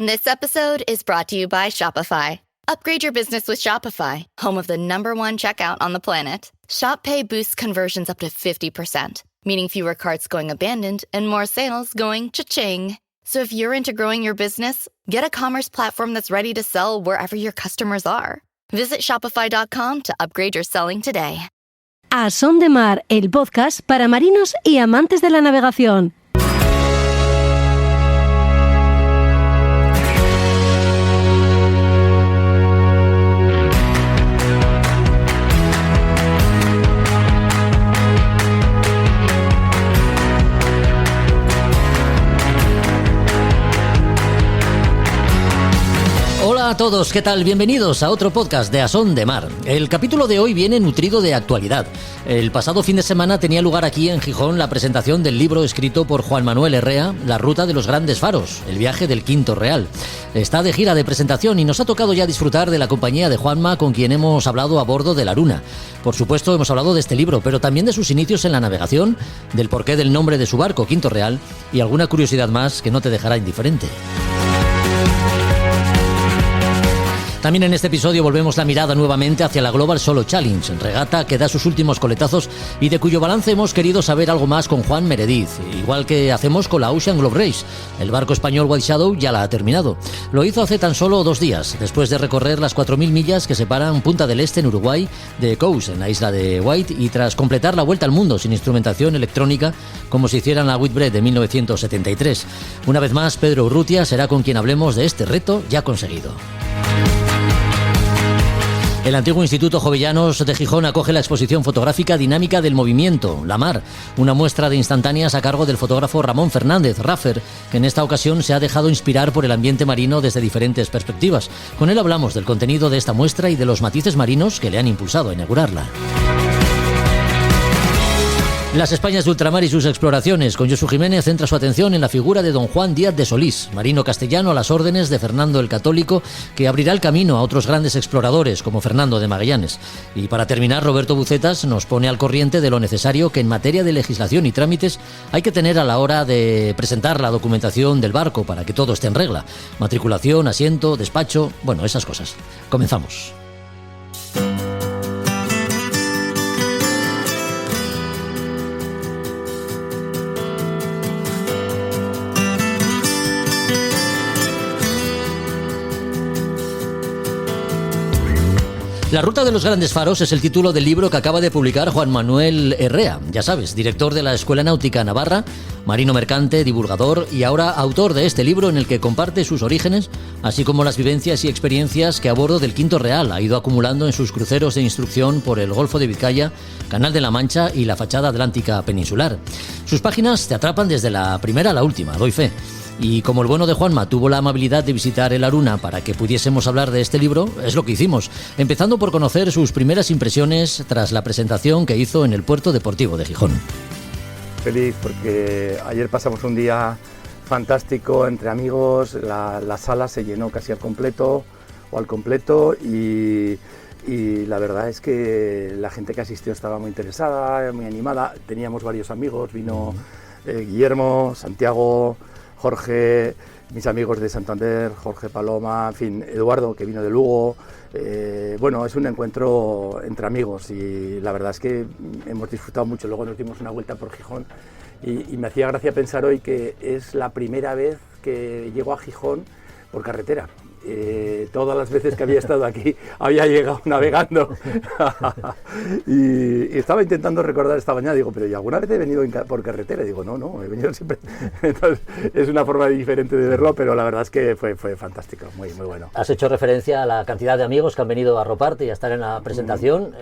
This episode is brought to you by Shopify. Upgrade your business with Shopify, home of the #1 checkout on the planet. Shop Pay boosts conversions up to 50%, meaning fewer carts going abandoned and more sales going cha-ching. So if you're into growing your business, get a commerce platform that's ready to sell wherever your customers are. Visit shopify.com to upgrade your selling today. A Son de Mar, el podcast para marinos y amantes de la navegación. Hola a todos, ¿qué tal? Bienvenidos a otro podcast de A Son de Mar. El capítulo de hoy viene nutrido de actualidad. El pasado fin de semana tenía lugar aquí en Gijón la presentación del libro escrito por Juan Manuel Herrea, La ruta de los grandes faros, el viaje del Quinto Real. Está de gira de presentación y nos ha tocado ya disfrutar de la compañía de Juanma, con quien hemos hablado a bordo de la Aruna. Por supuesto, hemos hablado de este libro, pero también de sus inicios en la navegación, del porqué del nombre de su barco, Quinto Real, y alguna curiosidad más que no te dejará indiferente. También en este episodio volvemos la mirada nuevamente hacia la Global Solo Challenge, regata que da sus últimos coletazos y de cuyo balance hemos querido saber algo más con Juan Meredith, igual que hacemos con la Ocean Globe Race. El barco español White Shadow ya la ha terminado. Lo hizo hace tan solo 2 días, después de recorrer las 4.000 millas que separan Punta del Este en Uruguay de Cous, en la isla de White, y tras completar la vuelta al mundo sin instrumentación electrónica, como si hiciera en la Whitbread de 1973. Una vez más, Pedro Urrutia será con quien hablemos de este reto ya conseguido. El antiguo Instituto Jovellanos de Gijón acoge la exposición fotográfica Dinámica del Movimiento, La Mar, una muestra de instantáneas a cargo del fotógrafo Ramón Fernández, Raffer, que en esta ocasión se ha dejado inspirar por el ambiente marino desde diferentes perspectivas. Con él hablamos del contenido de esta muestra y de los matices marinos que le han impulsado a inaugurarla. Las Españas de ultramar y sus exploraciones. Con Josu Jiménez centra su atención en la figura de don Juan Díaz de Solís, marino castellano a las órdenes de Fernando el Católico, que abrirá el camino a otros grandes exploradores como Fernando de Magallanes. Y para terminar, Roberto Bucetas nos pone al corriente de lo necesario que en materia de legislación y trámites hay que tener a la hora de presentar la documentación del barco para que todo esté en regla. Matriculación, asiento, despacho, bueno, esas cosas. Comenzamos. La ruta de los grandes faros es el título del libro que acaba de publicar Juan Manuel Herrea, ya sabes, director de la Escuela Náutica Navarra, marino mercante, divulgador y ahora autor de este libro en el que comparte sus orígenes, así como las vivencias y experiencias que a bordo del Quinto Real ha ido acumulando en sus cruceros de instrucción por el Golfo de Vizcaya, Canal de la Mancha y la fachada atlántica peninsular. Sus páginas te atrapan desde la primera a la última, doy fe. Y como el bueno de Juanma tuvo la amabilidad de visitar el Aruna para que pudiésemos hablar de este libro, es lo que hicimos, empezando por conocer sus primeras impresiones tras la presentación que hizo en el Puerto Deportivo de Gijón. Feliz porque ayer pasamos un día fantástico entre amigos, la sala se llenó casi al completo y la verdad es que la gente que asistió estaba muy interesada, muy animada. Teníamos varios amigos, vino Guillermo, Santiago, Jorge, mis amigos de Santander, Jorge Paloma, en fin, Eduardo, que vino de Lugo. Bueno, es un encuentro entre amigos y la verdad es que hemos disfrutado mucho. Luego nos dimos una vuelta por Gijón y me hacía gracia pensar hoy que es la primera vez que llego a Gijón por carretera. Todas las veces que había estado aquí había llegado navegando y estaba intentando recordar esta mañana, digo, pero ¿y alguna vez he venido por carretera? Y digo, no, he venido siempre. Entonces, es una forma diferente de verlo, pero la verdad es que fue fantástico, muy bueno. Has hecho referencia a la cantidad de amigos que han venido a arroparte y a estar en la presentación.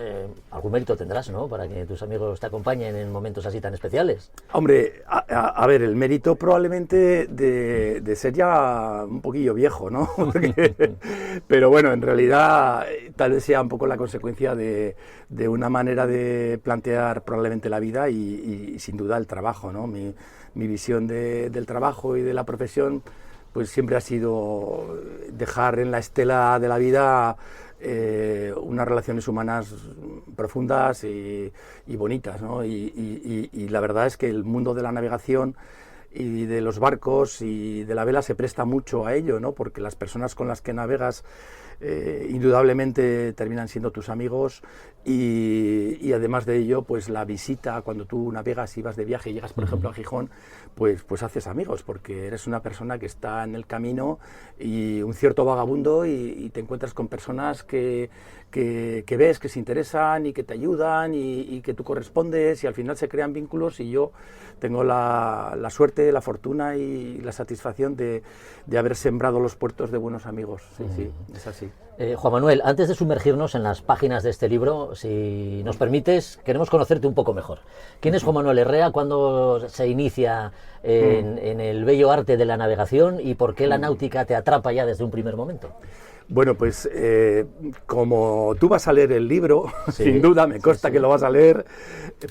Algún mérito tendrás, ¿no?, para que tus amigos te acompañen en momentos así tan especiales. Hombre, a ver, el mérito probablemente de ser ya un poquillo viejo, ¿no? Pero bueno, en realidad tal vez sea un poco la consecuencia de una manera de plantear probablemente la vida y sin duda el trabajo, ¿no? Mi visión del trabajo y de la profesión pues siempre ha sido dejar en la estela de la vida unas relaciones humanas profundas y bonitas, ¿no? Y la verdad es que el mundo de la navegación y de los barcos y de la vela se presta mucho a ello, ¿no? Porque las personas con las que navegas indudablemente terminan siendo tus amigos y además de ello, pues la visita, cuando tú navegas y vas de viaje y llegas, por ejemplo, a Gijón, pues haces amigos, porque eres una persona que está en el camino y un cierto vagabundo y te encuentras con personas que ves, que se interesan y que te ayudan y que tú correspondes y al final se crean vínculos y yo tengo la suerte, la fortuna y la satisfacción de haber sembrado los puertos de buenos amigos. Sí, sí, es así. Juan Manuel, antes de sumergirnos en las páginas de este libro, si nos permites, queremos conocerte un poco mejor. ¿Quién es Juan Manuel Errea? ¿Cuándo se inicia en el bello arte de la navegación y por qué la náutica te atrapa ya desde un primer momento? Bueno, pues como tú vas a leer el libro, sí, sin duda, me consta que lo vas a leer,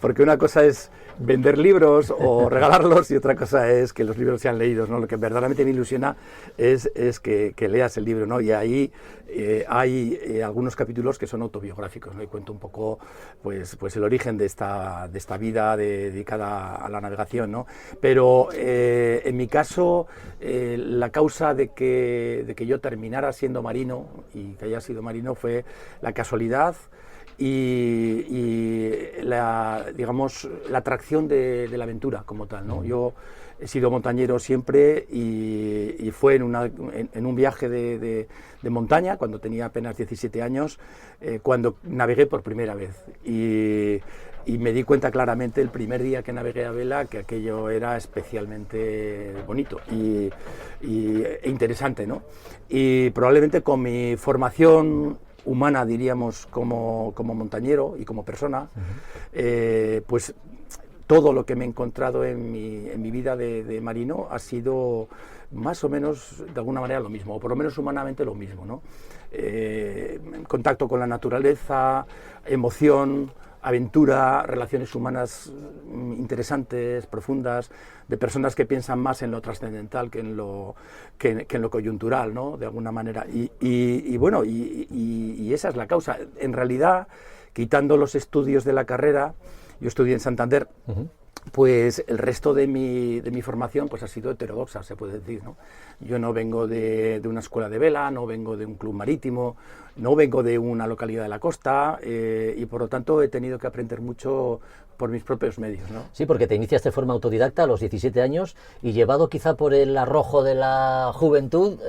porque una cosa es vender libros o regalarlos y otra cosa es que los libros sean leídos, ¿no? Lo que verdaderamente me ilusiona es que leas el libro, ¿no? Y ahí hay algunos capítulos que son autobiográficos, ¿no? Y cuento un poco pues el origen de esta vida dedicada a la navegación, ¿no? Pero en mi caso, la causa de que yo terminara siendo marino y que haya sido marino fue la casualidad y la atracción de la aventura como tal, ¿no? Yo he sido montañero siempre y fue en un viaje de montaña, cuando tenía apenas 17 años, cuando navegué por primera vez. Y me di cuenta claramente el primer día que navegué a vela que aquello era especialmente bonito e interesante, ¿no? Y probablemente con mi formación humana, diríamos, como montañero y como persona, pues todo lo que me he encontrado en mi vida de marino ha sido más o menos de alguna manera lo mismo, o por lo menos humanamente lo mismo, ¿no? Contacto con la naturaleza, emoción, aventura, relaciones humanas interesantes, profundas, de personas que piensan más en lo trascendental que en lo coyuntural, ¿no? De alguna manera. Y bueno, esa es la causa. En realidad, quitando los estudios de la carrera, yo estudié en Santander, pues el resto de mi formación pues ha sido heterodoxa, se puede decir, ¿no? Yo no vengo de una escuela de vela, no vengo de un club marítimo, no vengo de una localidad de la costa y por lo tanto he tenido que aprender mucho por mis propios medios, ¿no? Sí, porque te iniciaste de forma autodidacta a los 17 años y llevado quizá por el arrojo de la juventud,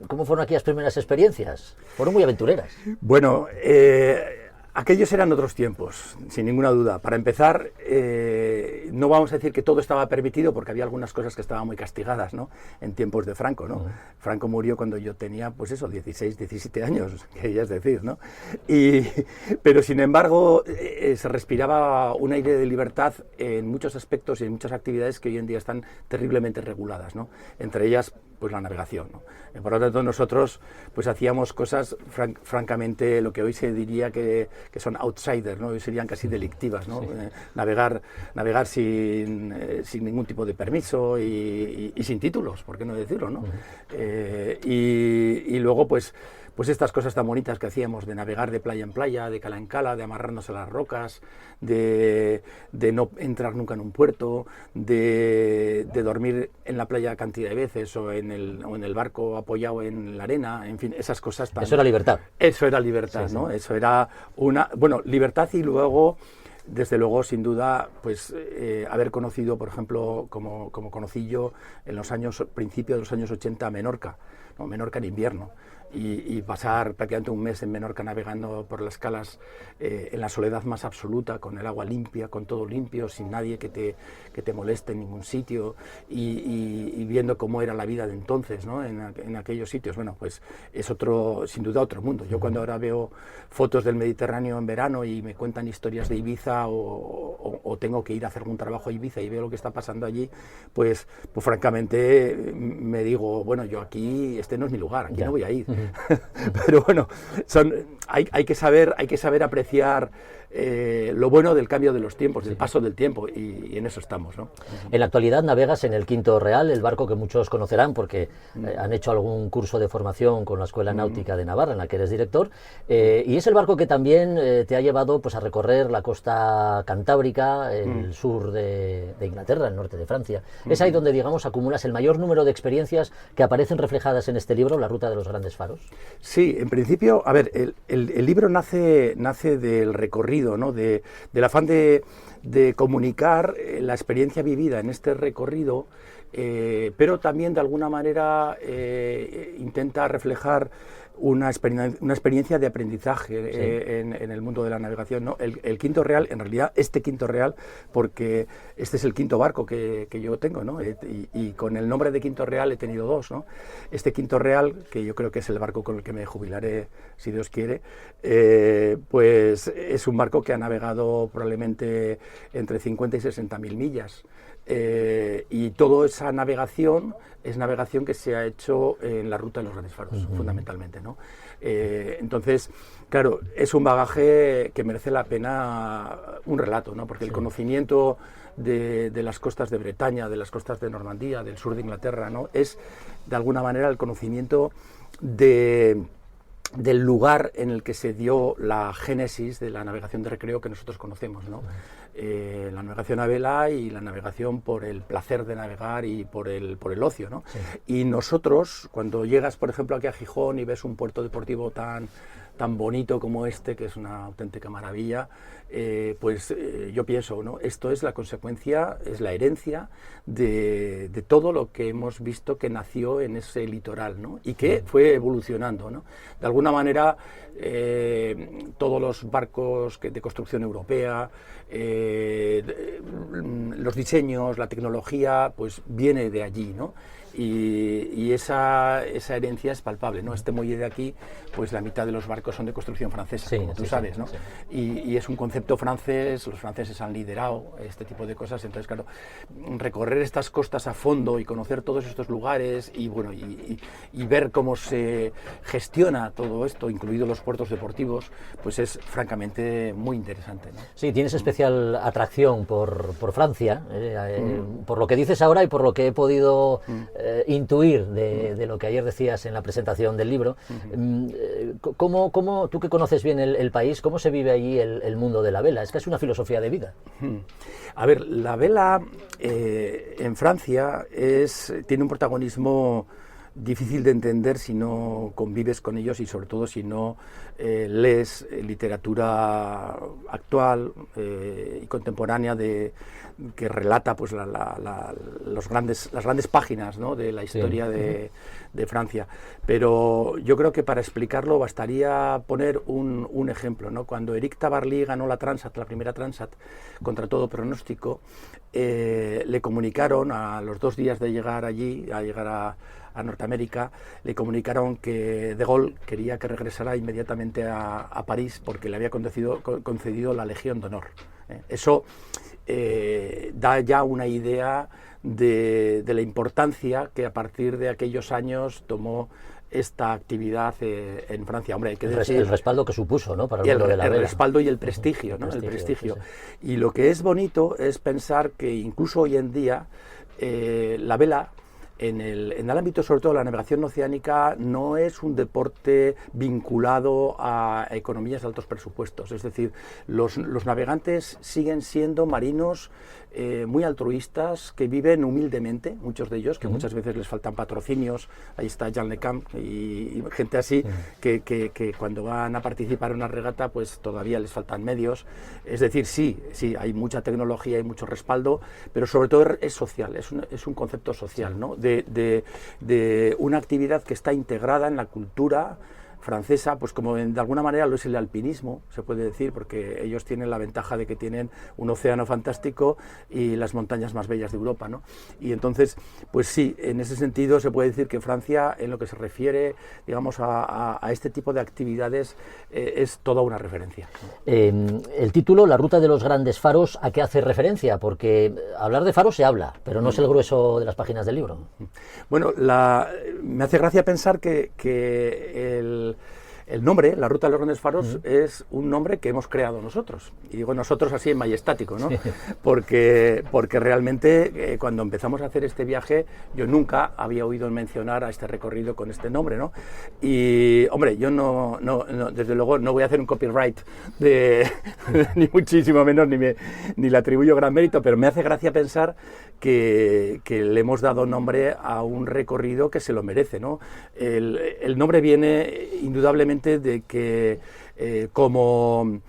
¿cómo fueron aquellas primeras experiencias? Fueron muy aventureras. Bueno, aquellos eran otros tiempos, sin ninguna duda. Para empezar, no vamos a decir que todo estaba permitido porque había algunas cosas que estaban muy castigadas, ¿no? En tiempos de Franco, ¿no? Franco murió cuando yo tenía, pues eso, 16, 17 años, que ya es decir, ¿no? Pero sin embargo, se respiraba un aire de libertad en muchos aspectos y en muchas actividades que hoy en día están terriblemente reguladas, ¿no? Entre ellas, pues la navegación, ¿no? Por lo tanto, nosotros pues hacíamos cosas francamente lo que hoy se diría que son outsiders, ¿no? Hoy serían casi delictivas, ¿no? Sí. Navegar sin ningún tipo de permiso y sin títulos, ¿por qué no decirlo, no? Y luego pues estas cosas tan bonitas que hacíamos de navegar de playa en playa, de cala en cala, de amarrarnos a las rocas, de no entrar nunca en un puerto, de dormir en la playa cantidad de veces o en el barco apoyado en la arena, en fin, esas cosas tan... Eso era libertad. Eso era libertad, sí, ¿no? Sí. Eso era libertad y luego... Desde luego, sin duda, pues haber conocido, por ejemplo, como conocí yo en principios de los años 80 Menorca, ¿no? Menorca en invierno, y pasar prácticamente un mes en Menorca navegando por las calas en la soledad más absoluta, con el agua limpia, con todo limpio, sin nadie que te moleste en ningún sitio, y viendo cómo era la vida de entonces, ¿no? en aquellos sitios. Bueno, pues es sin duda otro mundo. Yo cuando ahora veo fotos del Mediterráneo en verano y me cuentan historias de Ibiza o tengo que ir a hacer algún trabajo a Ibiza y veo lo que está pasando allí, pues francamente me digo, bueno, yo aquí, este no es mi lugar, aquí no voy a ir. Pero bueno, hay que saber apreciar lo bueno del cambio de los tiempos, del paso del tiempo, y en eso estamos, ¿no? En la actualidad navegas en el Quinto Real, el barco que muchos conocerán porque han hecho algún curso de formación con la Escuela Náutica de Navarra, en la que eres director, y es el barco que también te ha llevado pues a recorrer la costa cantábrica, el sur de Inglaterra, el norte de Francia. Es ahí donde, digamos, acumulas el mayor número de experiencias que aparecen reflejadas en este libro, La Ruta de los Grandes Faros. Sí, en principio, a ver, el libro nace del recorrido, ¿no? Del afán de comunicar la experiencia vivida en este recorrido, pero también de alguna manera intenta reflejar una experiencia de aprendizaje en el mundo de la navegación, ¿no? El Quinto Real, en realidad este Quinto Real, porque este es el quinto barco que yo tengo, ¿no? Y con el nombre de Quinto Real he tenido dos, ¿no? Este Quinto Real, que yo creo que es el barco con el que me jubilaré, si Dios quiere, pues es un barco que ha navegado probablemente entre 50 y 60.000 millas. Y toda esa navegación es navegación que se ha hecho en la Ruta de los Grandes Faros, fundamentalmente, ¿no? Entonces, claro, es un bagaje que merece la pena un relato, ¿no? Porque el conocimiento de las costas de Bretaña, de las costas de Normandía, del sur de Inglaterra, ¿no? Es, de alguna manera, el conocimiento del lugar en el que se dio la génesis de la navegación de recreo que nosotros conocemos, ¿no? La navegación a vela y la navegación por el placer de navegar y por el ocio, ¿no? Sí. Y nosotros, cuando llegas, por ejemplo, aquí a Gijón y ves un puerto deportivo tan bonito como este, que es una auténtica maravilla, yo pienso, ¿no? Esto es la consecuencia, es la herencia de todo lo que hemos visto que nació en ese litoral, ¿no? Y que fue evolucionando, ¿no? De alguna manera, todos los barcos de construcción europea, los diseños, la tecnología, pues viene de allí, ¿no? Y esa herencia es palpable, ¿no? Este muelle de aquí, pues la mitad de los barcos son de construcción francesa, como tú sabes, ¿no? Sí. Y es un concepto francés, los franceses han liderado este tipo de cosas, entonces, claro, recorrer estas costas a fondo y conocer todos estos lugares y, bueno, y ver cómo se gestiona todo esto, incluidos los puertos deportivos, pues es francamente muy interesante, ¿no? Sí, tienes especial atracción por Francia, por lo que dices ahora y por lo que he podido intuir de lo que ayer decías en la presentación del libro. ¿Cómo tú que conoces bien el país, cómo se vive allí el mundo de la vela? Es que es una filosofía de vida. A ver, la vela en Francia tiene un protagonismo difícil de entender si no convives con ellos y sobre todo si no lees literatura actual y contemporánea que relata pues las grandes páginas, ¿no? De la historia de Francia. Pero yo creo que para explicarlo bastaría poner un ejemplo, ¿no? Cuando Éric Tabarly ganó la primera Transat, contra todo pronóstico, le comunicaron a los 2 días de llegar allí, a llegar a Norteamérica, le comunicaron que De Gaulle quería que regresara inmediatamente a París porque le había concedido la Legión de Honor. Eso da ya una idea de la importancia que a partir de aquellos años tomó esta actividad en Francia. Hombre, hay que decir, el respaldo que supuso, ¿no? Para el mundo de la vela. El respaldo y el prestigio, ¿no? El prestigio. Sí. Y lo que es bonito es pensar que incluso hoy en día la vela, en el ámbito sobre todo de la navegación oceánica, no es un deporte vinculado a economías de altos presupuestos. Es decir, los navegantes siguen siendo marinos muy altruistas, que viven humildemente, muchos de ellos, que muchas veces les faltan patrocinios. Ahí está Jean Le Camp y gente así, que cuando van a participar en una regata, pues todavía les faltan medios. Es decir, sí, hay mucha tecnología y mucho respaldo, pero sobre todo es social, es un concepto social, ¿no? De una actividad que está integrada en la cultura francesa, pues como de alguna manera lo es el alpinismo, se puede decir, porque ellos tienen la ventaja de que tienen un océano fantástico y las montañas más bellas de Europa, ¿no? Y entonces, pues sí, en ese sentido se puede decir que Francia, en lo que se refiere, digamos, a este tipo de actividades, es toda una referencia. El título, La ruta de los grandes faros, ¿a qué hace referencia? Porque hablar de faros se habla, pero no es el grueso de las páginas del libro. Bueno, me hace gracia pensar que el nombre, La ruta de los grandes faros, es un nombre que hemos creado nosotros. Y digo nosotros así en majestático, ¿no? Sí. Porque realmente cuando empezamos a hacer este viaje, yo nunca había oído mencionar a este recorrido con este nombre, ¿no? Y, hombre, yo no desde luego no voy a hacer un copyright ni muchísimo menos, ni le atribuyo gran mérito, pero me hace gracia pensar que le hemos dado nombre a un recorrido que se lo merece, ¿no? El nombre viene indudablemente de que como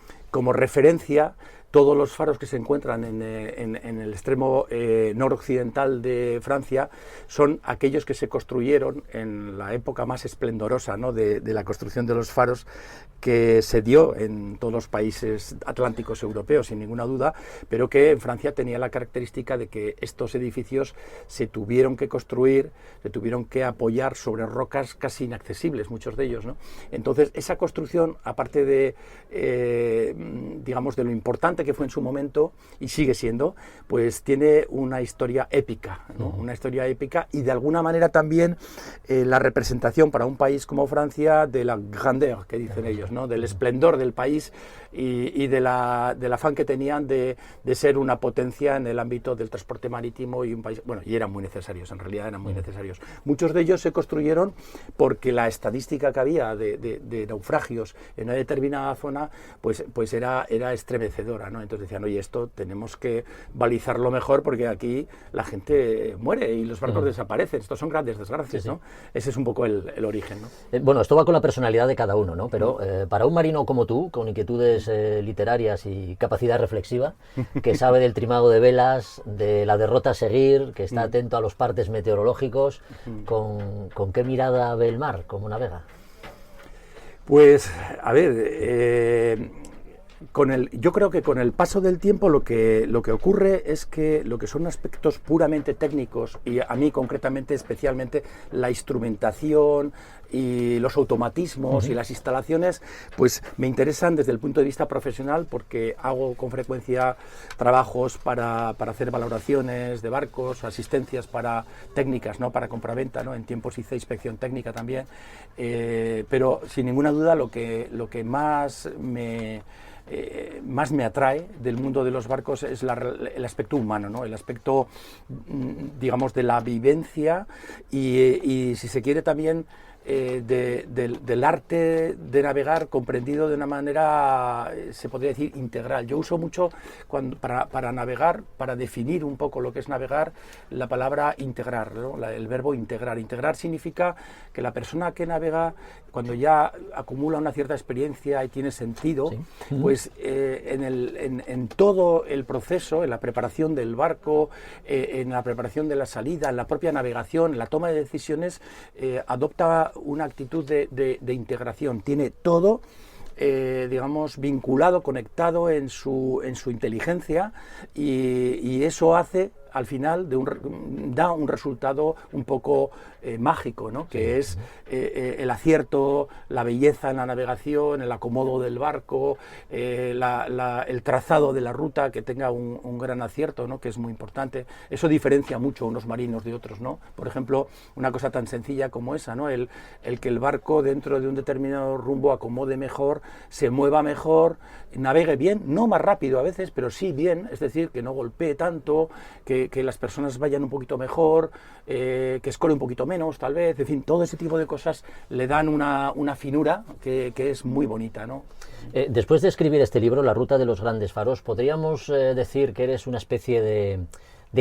referencia todos los faros que se encuentran en el extremo noroccidental de Francia son aquellos que se construyeron en la época más esplendorosa, ¿no?, de la construcción de los faros, que se dio en todos los países atlánticos europeos, sin ninguna duda, pero que en Francia tenía la característica de que estos edificios se tuvieron que construir, se tuvieron que apoyar sobre rocas casi inaccesibles, muchos de ellos, ¿no? Entonces, esa construcción, aparte de, digamos, de lo importante que fue en su momento, y sigue siendo, pues tiene una historia épica, ¿no? Una historia épica, y de alguna manera también la representación para un país como Francia de la grandeur, que dicen ellos, ¿no?, del esplendor del país y del afán que tenían de ser una potencia en el ámbito del transporte marítimo, y un país, bueno, y eran muy necesarios, en realidad eran muy necesarios. Muchos de ellos se construyeron porque la estadística que había de naufragios en una determinada zona pues era estremecedora, ¿no? Entonces decían, oye, esto tenemos que balizarlo mejor porque aquí la gente muere y los barcos desaparecen, estos son grandes desgracias, sí, ¿no? Ese es un poco el origen, ¿no? Bueno, esto va con la personalidad de cada uno, ¿no? Pero para un marino como tú, con inquietudes literarias y capacidad reflexiva, que sabe del trimado de velas, de la derrota a seguir, que está atento a los partes meteorológicos, ¿con qué mirada ve el mar? ¿Cómo navega? Pues, a ver, yo creo que con el paso del tiempo lo que ocurre es que lo que son aspectos puramente técnicos, y a mí concretamente, especialmente la instrumentación y los automatismos y las instalaciones, pues me interesan desde el punto de vista profesional, porque hago con frecuencia trabajos para hacer valoraciones de barcos, asistencias para técnicas, ¿no?, para compraventa, ¿no?, en tiempos hice inspección técnica también, pero sin ninguna duda lo que más me atrae del mundo de los barcos es el aspecto humano, ¿no?, el aspecto, digamos, de la vivencia y si se quiere también del arte de navegar comprendido de una manera, se podría decir, integral. Yo uso mucho para navegar, para definir un poco lo que es navegar, la palabra integrar, ¿no?, el verbo integrar. Integrar significa que la persona que navega, cuando ya acumula una cierta experiencia y tiene sentido, sí, pues en todo el proceso, en la preparación del barco, en la preparación de la salida, en la propia navegación, en la toma de decisiones, adopta una actitud de integración. Tiene todo, digamos, vinculado, conectado en su inteligencia, y eso hace, al final, da un resultado un poco mágico, ¿no?, que es el acierto, la belleza en la navegación, el acomodo del barco, el trazado de la ruta, que tenga un gran acierto, ¿no?, que es muy importante. Eso diferencia mucho a unos marinos de otros, ¿no? Por ejemplo, una cosa tan sencilla como esa, ¿no?, el que el barco dentro de un determinado rumbo acomode mejor, se mueva mejor, navegue bien, no más rápido a veces, pero sí bien, es decir, que no golpee tanto, que las personas vayan un poquito mejor, que escore un poquito menos, tal vez, en fin, todo ese tipo de cosas le dan una finura que es muy bonita, ¿no? Después de escribir este libro, La ruta de los grandes faros, ¿podríamos decir que eres una especie de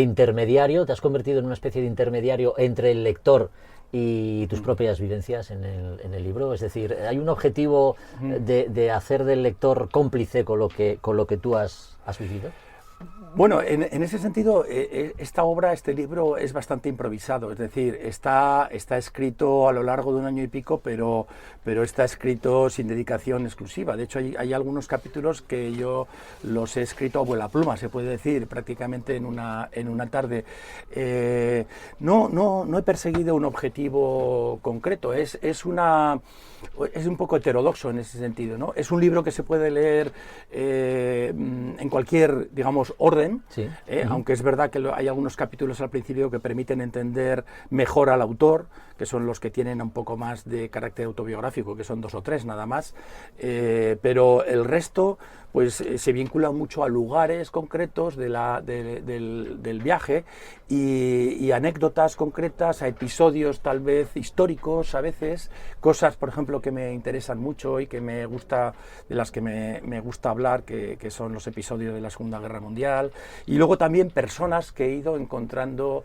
intermediario? ¿Te has convertido en una especie de intermediario entre el lector y tus propias vivencias en el libro? Es decir, ¿hay un objetivo de hacer del lector cómplice con lo que tú has vivido? Bueno, en ese sentido, esta obra, este libro es bastante improvisado, es decir, está escrito a lo largo de un año y pico, pero está escrito sin dedicación exclusiva. De hecho, hay algunos capítulos que yo los he escrito a vuela pluma, se puede decir, prácticamente en una tarde. No he perseguido un objetivo concreto, es un poco heterodoxo en ese sentido, ¿no? Es un libro que se puede leer en cualquier, digamos, orden. Sí. Aunque es verdad que hay algunos capítulos al principio que permiten entender mejor al autor, que son los que tienen un poco más de carácter autobiográfico, que son 2 o 3 nada más, pero el resto pues se vincula mucho a lugares concretos del viaje y anécdotas concretas, a episodios tal vez históricos a veces, cosas por ejemplo que me interesan mucho y que me gusta, de las que me gusta hablar, que son los episodios de la Segunda Guerra Mundial, y luego también personas que he ido encontrando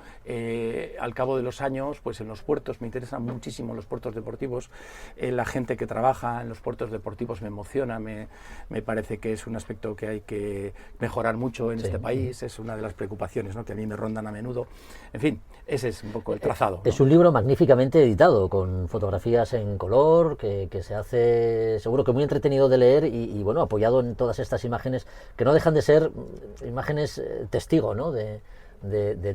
al cabo de los años pues en los puertos. Me interesan muchísimo los puertos deportivos, la gente que trabaja en los puertos deportivos me emociona, me parece que es un aspecto que hay que mejorar mucho en este país, es una de las preocupaciones, ¿no?, que a mí me rondan a menudo. En fin, ese es un poco el trazado, ¿no? Es un libro magníficamente editado, con fotografías en color, que se hace seguro que muy entretenido de leer y bueno, apoyado en todas estas imágenes, que no dejan de ser imágenes testigo, ¿no?, de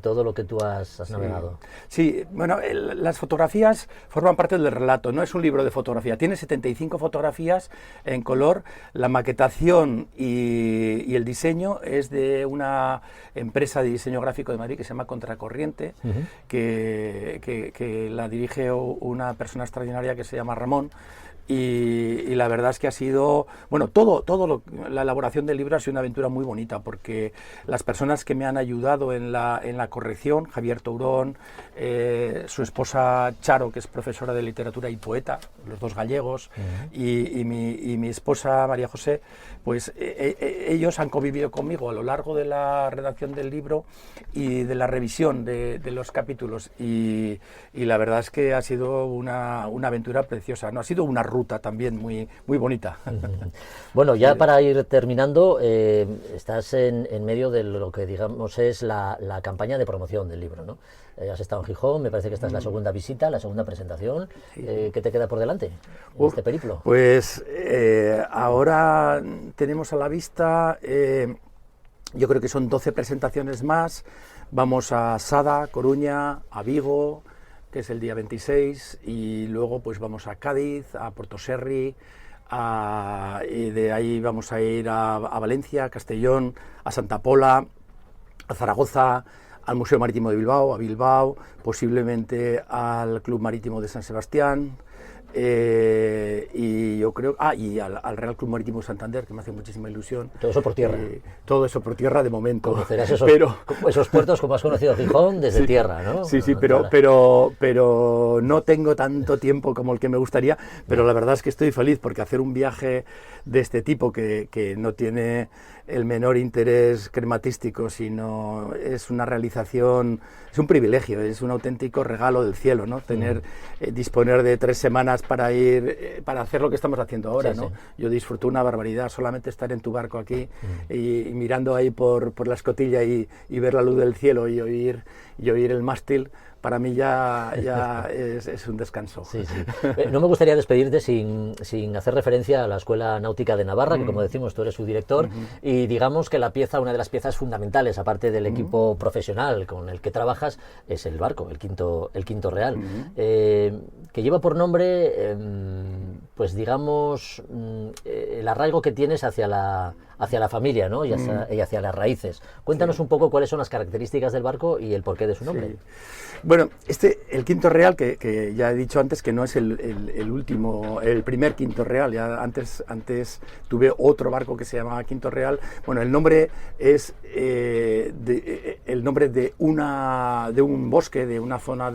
todo lo que tú has navegado. Sí, bueno, las fotografías forman parte del relato, no es un libro de fotografía, tiene 75 fotografías en color, la maquetación y el diseño es de una empresa de diseño gráfico de Madrid que se llama Contracorriente, que la dirige una persona extraordinaria que se llama Ramón. Y la verdad es que ha sido, bueno, la elaboración del libro ha sido una aventura muy bonita, porque las personas que me han ayudado en la corrección, Javier Tourón, su esposa Charo, que es profesora de literatura y poeta, los dos gallegos, y mi esposa María José, pues ellos han convivido conmigo a lo largo de la redacción del libro y de la revisión de los capítulos, y la verdad es que ha sido una aventura preciosa, no ha sido una ruta también muy bonita. Bueno, ya para ir terminando, estás en medio de lo que digamos es la campaña de promoción del libro, ¿no? Has estado en Gijón, me parece que esta es la segunda visita, la segunda presentación. ¿Qué te queda por delante en este periplo? Pues ahora tenemos a la vista, yo creo que son 12 presentaciones más. Vamos a Sada, Coruña, a Vigo, que es el día 26, y luego pues vamos a Cádiz, a Portoserri, y de ahí vamos a ir a Valencia, a Castellón, a Santa Pola, a Zaragoza, al Museo Marítimo de Bilbao, a Bilbao, posiblemente al Club Marítimo de San Sebastián, y yo creo, y al Real Club Marítimo Santander, que me hace muchísima ilusión. Todo eso por tierra. Todo eso por tierra de momento. Conocerás esos puertos, como has conocido Gijón, desde tierra, ¿no? Sí, pero no tengo tanto tiempo como el que me gustaría, pero la verdad es que estoy feliz, porque hacer un viaje de este tipo, que no tiene el menor interés crematístico, sino es una realización, es un privilegio, es un auténtico regalo del cielo, ¿no? Disponer de 3 semanas para ir, para hacer lo que estamos haciendo ahora, ¿no? Yo disfruto una barbaridad, solamente estar en tu barco aquí y mirando ahí por la escotilla y ver la luz del cielo y oír el mástil. Para mí ya es un descanso. Sí. No me gustaría despedirte sin hacer referencia a la Escuela Náutica de Navarra, que como decimos tú eres su director, y digamos que una de las piezas fundamentales, aparte del equipo profesional con el que trabajas, es el barco, el Quinto Real, que lleva por nombre, pues digamos, el arraigo que tienes hacia la familia, ¿no? y hacia las raíces. Cuéntanos un poco cuáles son las características del barco y el porqué de su nombre. Bueno, el Quinto Real, que ya he dicho antes que no es el primer Quinto Real, ya antes tuve otro barco que se llamaba Quinto Real. Bueno, el nombre es el nombre de un bosque, de una zona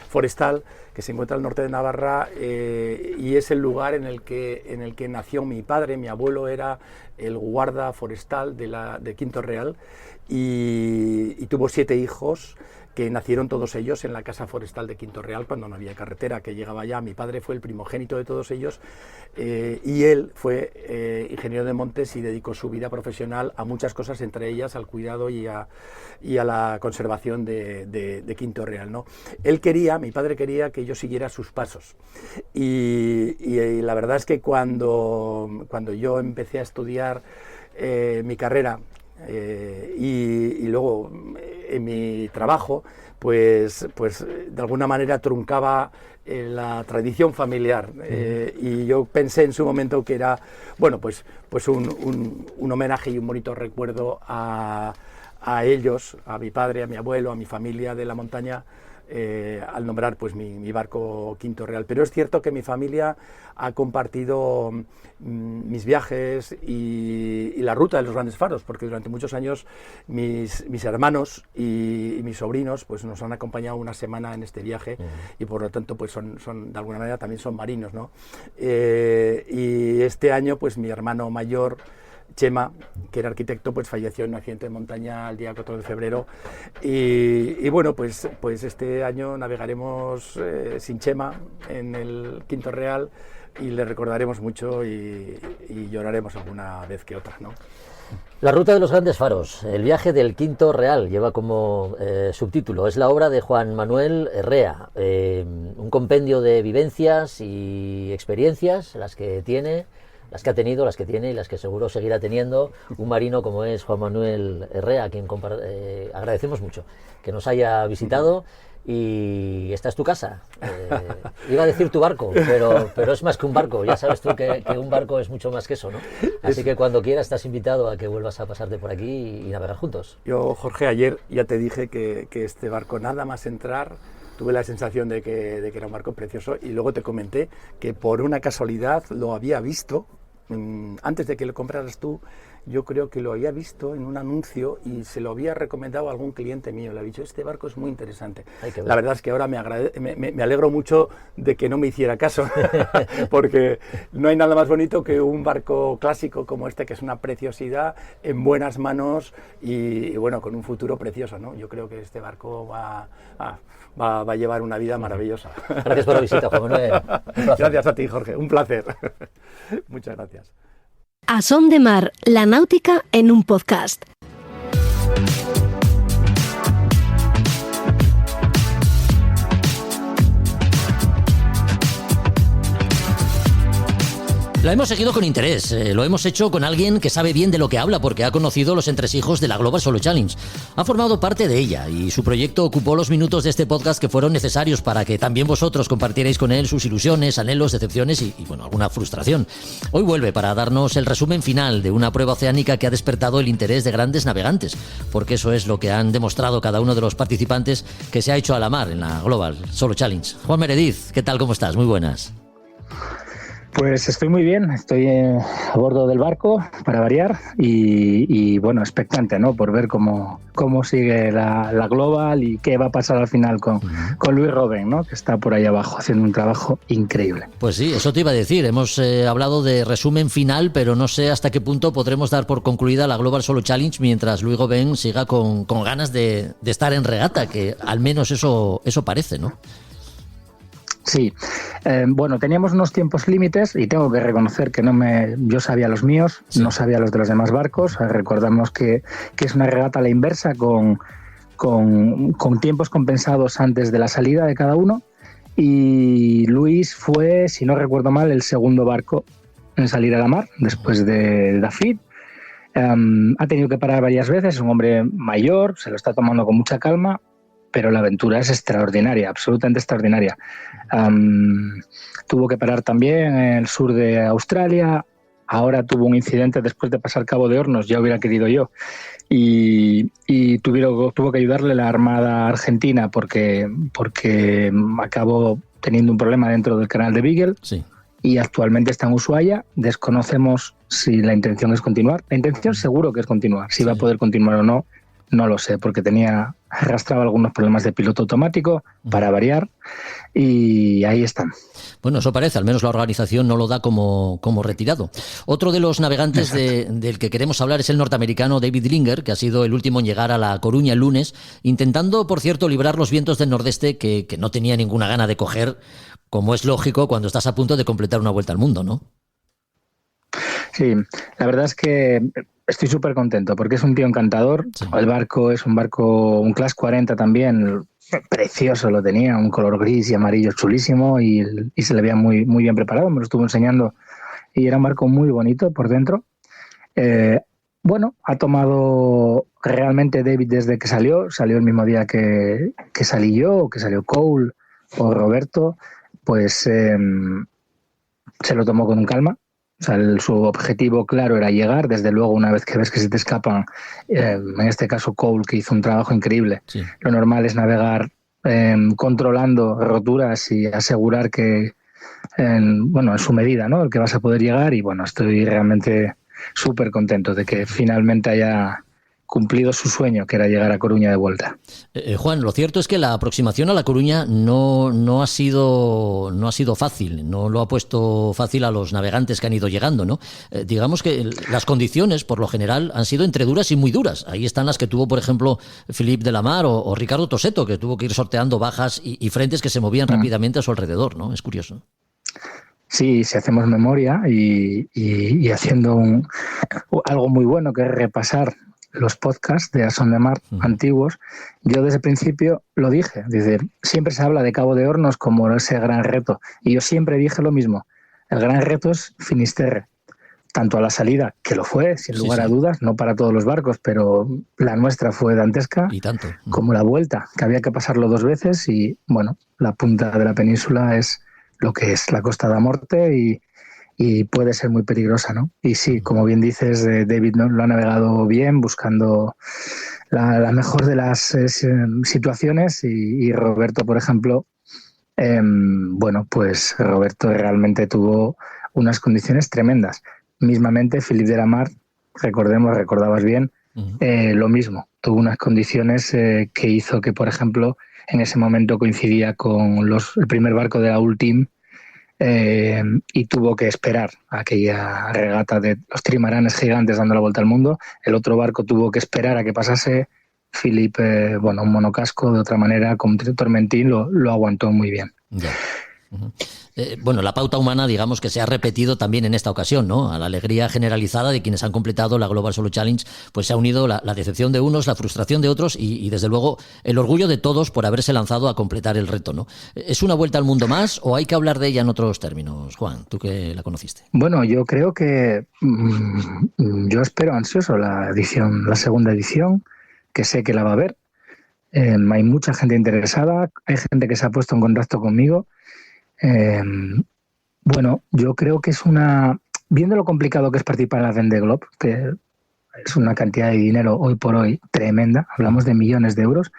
forestal que se encuentra al norte de Navarra, y es el lugar en el que nació mi padre. Mi abuelo era el guarda forestal de Quinto Real y tuvo 7 hijos que nacieron todos ellos en la casa forestal de Quinto Real cuando no había carretera, que llegaba allá. Mi padre fue el primogénito de todos ellos y él fue ingeniero de montes y dedicó su vida profesional a muchas cosas, entre ellas al cuidado y a la conservación de Quinto Real, ¿no? Mi padre quería que yo siguiera sus pasos y la verdad es que cuando yo empecé a estudiar mi carrera y luego en mi trabajo, pues de alguna manera truncaba la tradición familiar y yo pensé en su momento que era, bueno, pues un homenaje y un bonito recuerdo a ellos, a mi padre, a mi abuelo, a mi familia de la montaña, al nombrar pues mi barco Quinto Real. Pero es cierto que mi familia ha compartido mis viajes y la ruta de los Grandes Faros, porque durante muchos años mis hermanos y mis sobrinos pues nos han acompañado una semana en este viaje y por lo tanto pues son de alguna manera también son marinos, ¿no? Y este año pues mi hermano mayor Chema, que era arquitecto, pues falleció en un accidente de montaña el día 4 de febrero y bueno, pues este año navegaremos sin Chema en el Quinto Real y le recordaremos mucho y lloraremos alguna vez que otra, ¿no? La ruta de los Grandes Faros, el viaje del Quinto Real, lleva como subtítulo. Es la obra de Juan Manuel Errea, un compendio de vivencias y experiencias, las que ha tenido, las que tiene y las que seguro seguirá teniendo un marino como es Juan Manuel Errea, a quien agradecemos mucho que nos haya visitado. Y esta es tu casa. Iba a decir tu barco, pero es más que un barco. Ya sabes tú que un barco es mucho más que eso, ¿no? Así que cuando quieras estás invitado a que vuelvas a pasarte por aquí y navegar juntos. Yo, Jorge, ayer ya te dije que este barco, nada más entrar, tuve la sensación de que era un barco precioso y luego te comenté que por una casualidad lo había visto, antes de que lo compraras tú, yo creo que lo había visto en un anuncio y se lo había recomendado a algún cliente mío. Le había dicho, este barco es muy interesante. La verdad es que ahora me alegro mucho de que no me hiciera caso, porque no hay nada más bonito que un barco clásico como este, que es una preciosidad, en buenas manos y bueno, con un futuro precioso, ¿no? Yo creo que este barco va a llevar una vida maravillosa. Gracias por la visita, Juan Manuel. Gracias a ti, Jorge. Un placer. Muchas gracias. A Son de Mar, la náutica en un podcast. La hemos seguido con interés, lo hemos hecho con alguien que sabe bien de lo que habla porque ha conocido los entresijos de la Global Solo Challenge. Ha formado parte de ella y su proyecto ocupó los minutos de este podcast que fueron necesarios para que también vosotros compartierais con él sus ilusiones, anhelos, decepciones y bueno, alguna frustración. Hoy vuelve para darnos el resumen final de una prueba oceánica que ha despertado el interés de grandes navegantes, porque eso es lo que han demostrado cada uno de los participantes que se ha hecho a la mar en la Global Solo Challenge. Juan Meredith, ¿qué tal? ¿Cómo estás? Muy buenas. Pues estoy muy bien, estoy a bordo del barco para variar y bueno, expectante, ¿no? Por ver cómo sigue la Global y qué va a pasar al final con Luis Robben, ¿no? Que está por ahí abajo haciendo un trabajo increíble. Pues sí, eso te iba a decir, hemos hablado de resumen final, pero no sé hasta qué punto podremos dar por concluida la Global Solo Challenge mientras Luis Robben siga con ganas de estar en regata, que al menos eso parece, ¿no? Sí, bueno, teníamos unos tiempos límites y tengo que reconocer que yo sabía los míos, sí. No sabía los de los demás barcos. Recordamos que es una regata a la inversa con tiempos compensados antes de la salida de cada uno y Luis fue, si no recuerdo mal, el segundo barco en salir a la mar después de David. Ha tenido que parar varias veces, es un hombre mayor, se lo está tomando con mucha calma, pero la aventura es extraordinaria, absolutamente extraordinaria. Tuvo que parar también en el sur de Australia, ahora tuvo un incidente después de pasar Cabo de Hornos, ya hubiera querido yo, y tuvo que ayudarle la Armada Argentina porque acabó teniendo un problema dentro del canal de Beagle. Sí. Y actualmente está en Ushuaia. Desconocemos si la intención es continuar. La intención seguro que es continuar. Si va a poder continuar o no, no lo sé, porque tenía arrastraba algunos problemas de piloto automático, para variar, y ahí están. Bueno, eso parece, al menos la organización no lo da como retirado. Otro de los navegantes del que queremos hablar es el norteamericano David Linger, que ha sido el último en llegar a La Coruña el lunes, intentando, por cierto, librar los vientos del nordeste que no tenía ninguna gana de coger, como es lógico cuando estás a punto de completar una vuelta al mundo, ¿no? Sí, la verdad es que estoy súper contento porque es un tío encantador. Sí. El barco es un barco, un Class 40 también, precioso lo tenía, un color gris y amarillo chulísimo y se le veía muy, muy bien preparado, me lo estuvo enseñando y era un barco muy bonito por dentro. Bueno, ha tomado realmente David desde que salió el mismo día que salí yo, o que salió Cole o Roberto, pues se lo tomó con calma. O sea, su objetivo claro era llegar, desde luego una vez que ves que se te escapan, en este caso Cole, que hizo un trabajo increíble, sí. Lo normal es navegar controlando roturas y asegurar que, en su medida, ¿no? El que vas a poder llegar y bueno, estoy realmente súper contento de que finalmente haya cumplido su sueño, que era llegar a Coruña de vuelta. Juan, lo cierto es que la aproximación a La Coruña no ha sido fácil, no lo ha puesto fácil a los navegantes que han ido llegando, ¿no? Digamos que las condiciones, por lo general, han sido entre duras y muy duras. Ahí están las que tuvo, por ejemplo, Philippe de la Mar o Ricardo Tosetto, que tuvo que ir sorteando bajas y frentes que se movían rápidamente a su alrededor, ¿no? Es curioso. Sí, si hacemos memoria y haciendo algo muy bueno, que es repasar los podcasts de As on the Mar antiguos, yo desde el principio lo dije, siempre se habla de Cabo de Hornos como ese gran reto, y yo siempre dije lo mismo, el gran reto es Finisterre, tanto a la salida, que lo fue, sin lugar a dudas, no para todos los barcos, pero la nuestra fue dantesca, y tanto. Como la vuelta, que había que pasarlo 2 veces, y bueno, la punta de la península es lo que es la Costa da Morte y puede ser muy peligrosa, ¿no? Y sí, como bien dices, David lo ha navegado bien, buscando la mejor de las situaciones y Roberto, por ejemplo, pues Roberto realmente tuvo unas condiciones tremendas. Mismamente, Philippe de la Mar, recordabas bien, lo mismo. Tuvo unas condiciones que hizo que, por ejemplo, en ese momento coincidía con el primer barco de la Ultim, y tuvo que esperar a aquella regata de los trimaranes gigantes dando la vuelta al mundo. El otro barco tuvo que esperar a que pasase. Philippe, un monocasco, de otra manera, con Tormentín, lo aguantó muy bien. Ya. Uh-huh. La pauta humana, digamos que se ha repetido también en esta ocasión, ¿no? A la alegría generalizada de quienes han completado la Global Solo Challenge, pues se ha unido la decepción de unos, la frustración de otros y desde luego el orgullo de todos por haberse lanzado a completar el reto, ¿no? ¿Es una vuelta al mundo más o hay que hablar de ella en otros términos, Juan? Tú que la conociste. Bueno, yo creo que yo espero ansioso la segunda edición, que sé que la va a haber. Hay mucha gente interesada, hay gente que se ha puesto en contacto conmigo. Yo creo que viendo lo complicado que es participar en la Vendée Globe, que es una cantidad de dinero hoy por hoy tremenda, hablamos de millones de euros,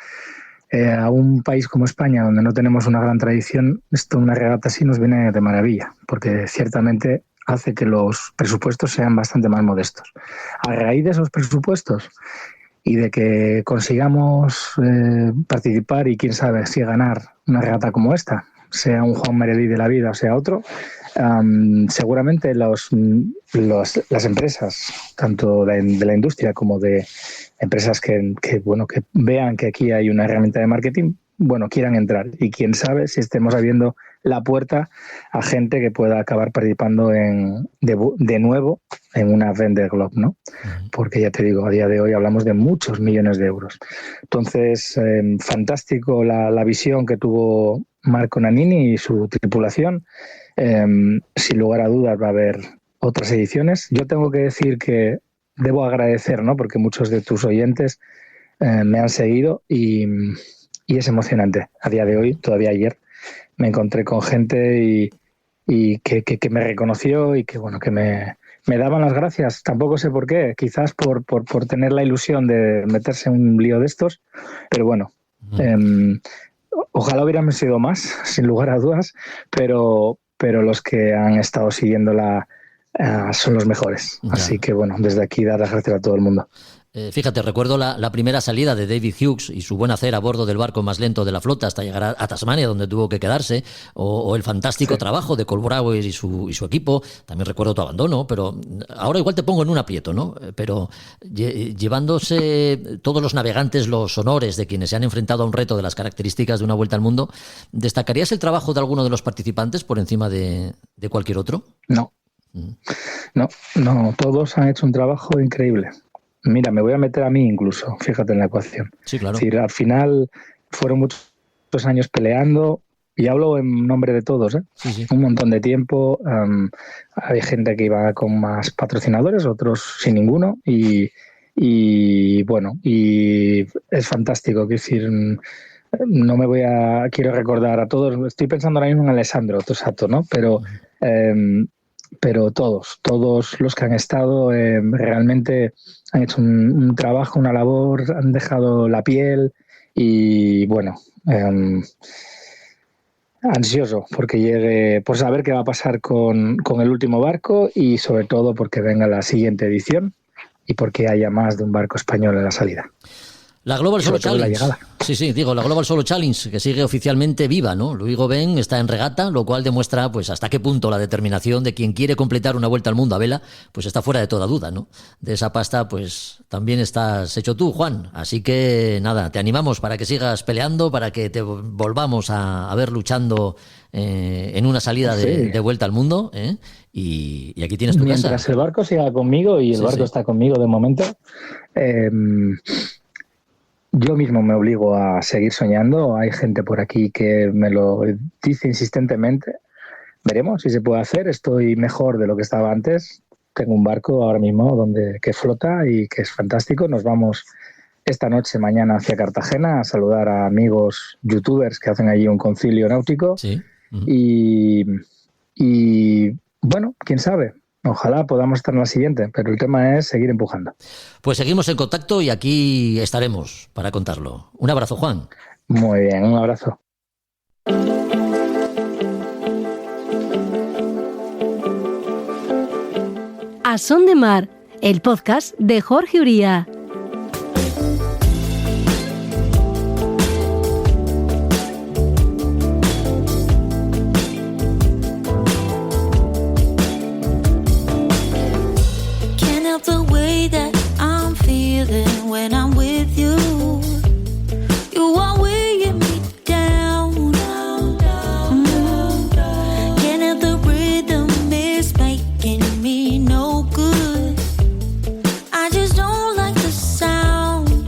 a un país como España, donde no tenemos una gran tradición, una regata así nos viene de maravilla, porque ciertamente hace que los presupuestos sean bastante más modestos. A raíz de esos presupuestos y de que consigamos participar y quién sabe si ganar una regata como esta, sea un Juan Meredí de la vida o sea otro, seguramente las empresas, tanto de la industria como de empresas que vean que aquí hay una herramienta de marketing, quieran entrar. Y quién sabe si estemos abriendo la puerta a gente que pueda acabar participando de nuevo en una Vendée Globe, ¿no? Porque ya te digo, a día de hoy hablamos de muchos millones de euros. Entonces, fantástico la visión que tuvo Marco Nannini y su tripulación. Sin lugar a dudas va a haber otras ediciones. Yo tengo que decir que debo agradecer, ¿no? Porque muchos de tus oyentes me han seguido y es emocionante. A día de hoy, todavía ayer, me encontré con gente y que me reconoció y que me daban las gracias. Tampoco sé por qué, quizás por tener la ilusión de meterse en un lío de estos, pero ojalá hubiéramos sido más, sin lugar a dudas, pero los que han estado siguiéndola son los mejores. Ya. Así que desde aquí dar las gracias a todo el mundo. Fíjate, recuerdo la primera salida de David Hughes y su buen hacer a bordo del barco más lento de la flota hasta llegar a Tasmania, donde tuvo que quedarse, o el fantástico trabajo de Cole Brauer y su equipo. También recuerdo tu abandono, pero ahora igual te pongo en un aprieto, ¿no? Pero llevándose todos los navegantes los honores de quienes se han enfrentado a un reto de las características de una vuelta al mundo, ¿destacarías el trabajo de alguno de los participantes por encima de cualquier otro? No, todos han hecho un trabajo increíble. Mira, me voy a meter a mí incluso, fíjate en la ecuación. Sí, claro. Es decir, al final fueron muchos años peleando, y hablo en nombre de todos, ¿eh? Sí. Un montón de tiempo. Hay gente que iba con más patrocinadores, otros sin ninguno, y bueno, y es fantástico. Es decir, quiero recordar a todos, estoy pensando ahora mismo en Alessandro Tosato, ¿no? Pero todos los que han estado realmente han hecho un trabajo, una labor, han dejado la piel y bueno, ansioso porque llegue, por saber qué va a pasar con el último barco y sobre todo porque venga la siguiente edición y porque haya más de un barco español en la salida. La Global Solo Challenge. La la Global Solo Challenge, que sigue oficialmente viva, ¿no? Louis Gaubin está en regata, lo cual demuestra pues hasta qué punto la determinación de quien quiere completar una vuelta al mundo a vela, pues está fuera de toda duda, ¿no? De esa pasta, pues también estás hecho tú, Juan. Así que nada, te animamos para que sigas peleando, para que te volvamos a ver luchando en una salida de vuelta al mundo, ¿eh? Y aquí tienes tu casa. Mientras el barco siga conmigo y el barco está conmigo de momento, yo mismo me obligo a seguir soñando. Hay gente por aquí que me lo dice insistentemente. Veremos si se puede hacer. Estoy mejor de lo que estaba antes. Tengo un barco ahora mismo que flota y que es fantástico. Nos vamos esta noche, mañana, hacia Cartagena a saludar a amigos youtubers que hacen allí un concilio náutico. Sí. Uh-huh. Y bueno, quién sabe. Ojalá podamos estar en la siguiente, pero el tema es seguir empujando. Pues seguimos en contacto y aquí estaremos para contarlo. Un abrazo, Juan. Muy bien, un abrazo. A Son de Mar, el podcast de Jorge Uría. When I'm with you, you are weighing me down. Can't help the rhythm is making me no good. I just don't like the sound.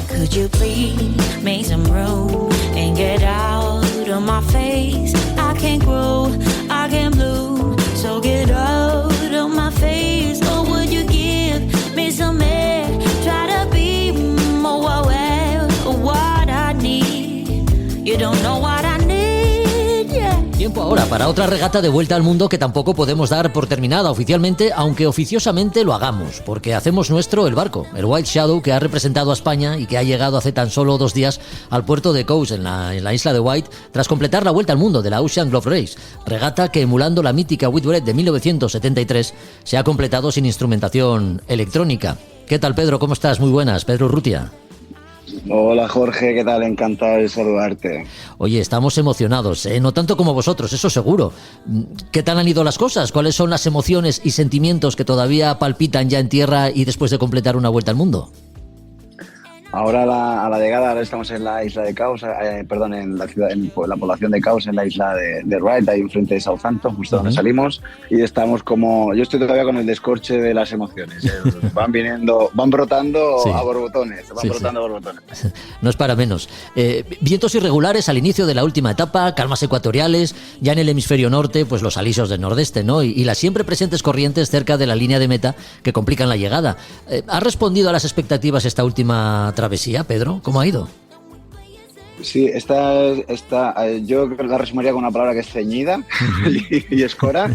Could you please make some room and get out of my face? I can't grow, I can't bloom, so get out of my face. Or would you give me some air? Try to be more aware of what I need. You don't know what I need, yeah. Tiempo ahora para otra regata de vuelta al mundo que tampoco podemos dar por terminada oficialmente, aunque oficiosamente lo hagamos, porque hacemos nuestro el barco, el White Shadow, que ha representado a España y que ha llegado hace tan solo 2 días al puerto de Cowes en la isla de Wight, tras completar la vuelta al mundo de la Ocean Glove Race, regata que, emulando la mítica Whitbread de 1973, se ha completado sin instrumentación electrónica. ¿Qué tal, Pedro? ¿Cómo estás? Muy buenas. Pedro Urrutia. Hola, Jorge, ¿qué tal? Encantado de saludarte. Oye, estamos emocionados, no tanto como vosotros, eso seguro. ¿Qué tal han ido las cosas? ¿Cuáles son las emociones y sentimientos que todavía palpitan ya en tierra y después de completar una vuelta al mundo? Ahora a la llegada, ahora estamos en la isla de Cowes, en la ciudad, en la población de Cowes, en la isla de Wright, ahí enfrente de Southampton, justo donde salimos, y estamos yo estoy todavía con el descorche de las emociones. Van brotando a borbotones, No es para menos. Vientos irregulares al inicio de la última etapa, calmas ecuatoriales, ya en el hemisferio norte, pues los alisos del nordeste, ¿no? Y las siempre presentes corrientes cerca de la línea de meta que complican la llegada. ¿Ha respondido a las expectativas esta última travesía, Pedro? ¿Cómo ha ido? Sí, yo la resumiría con una palabra que es ceñida y escora.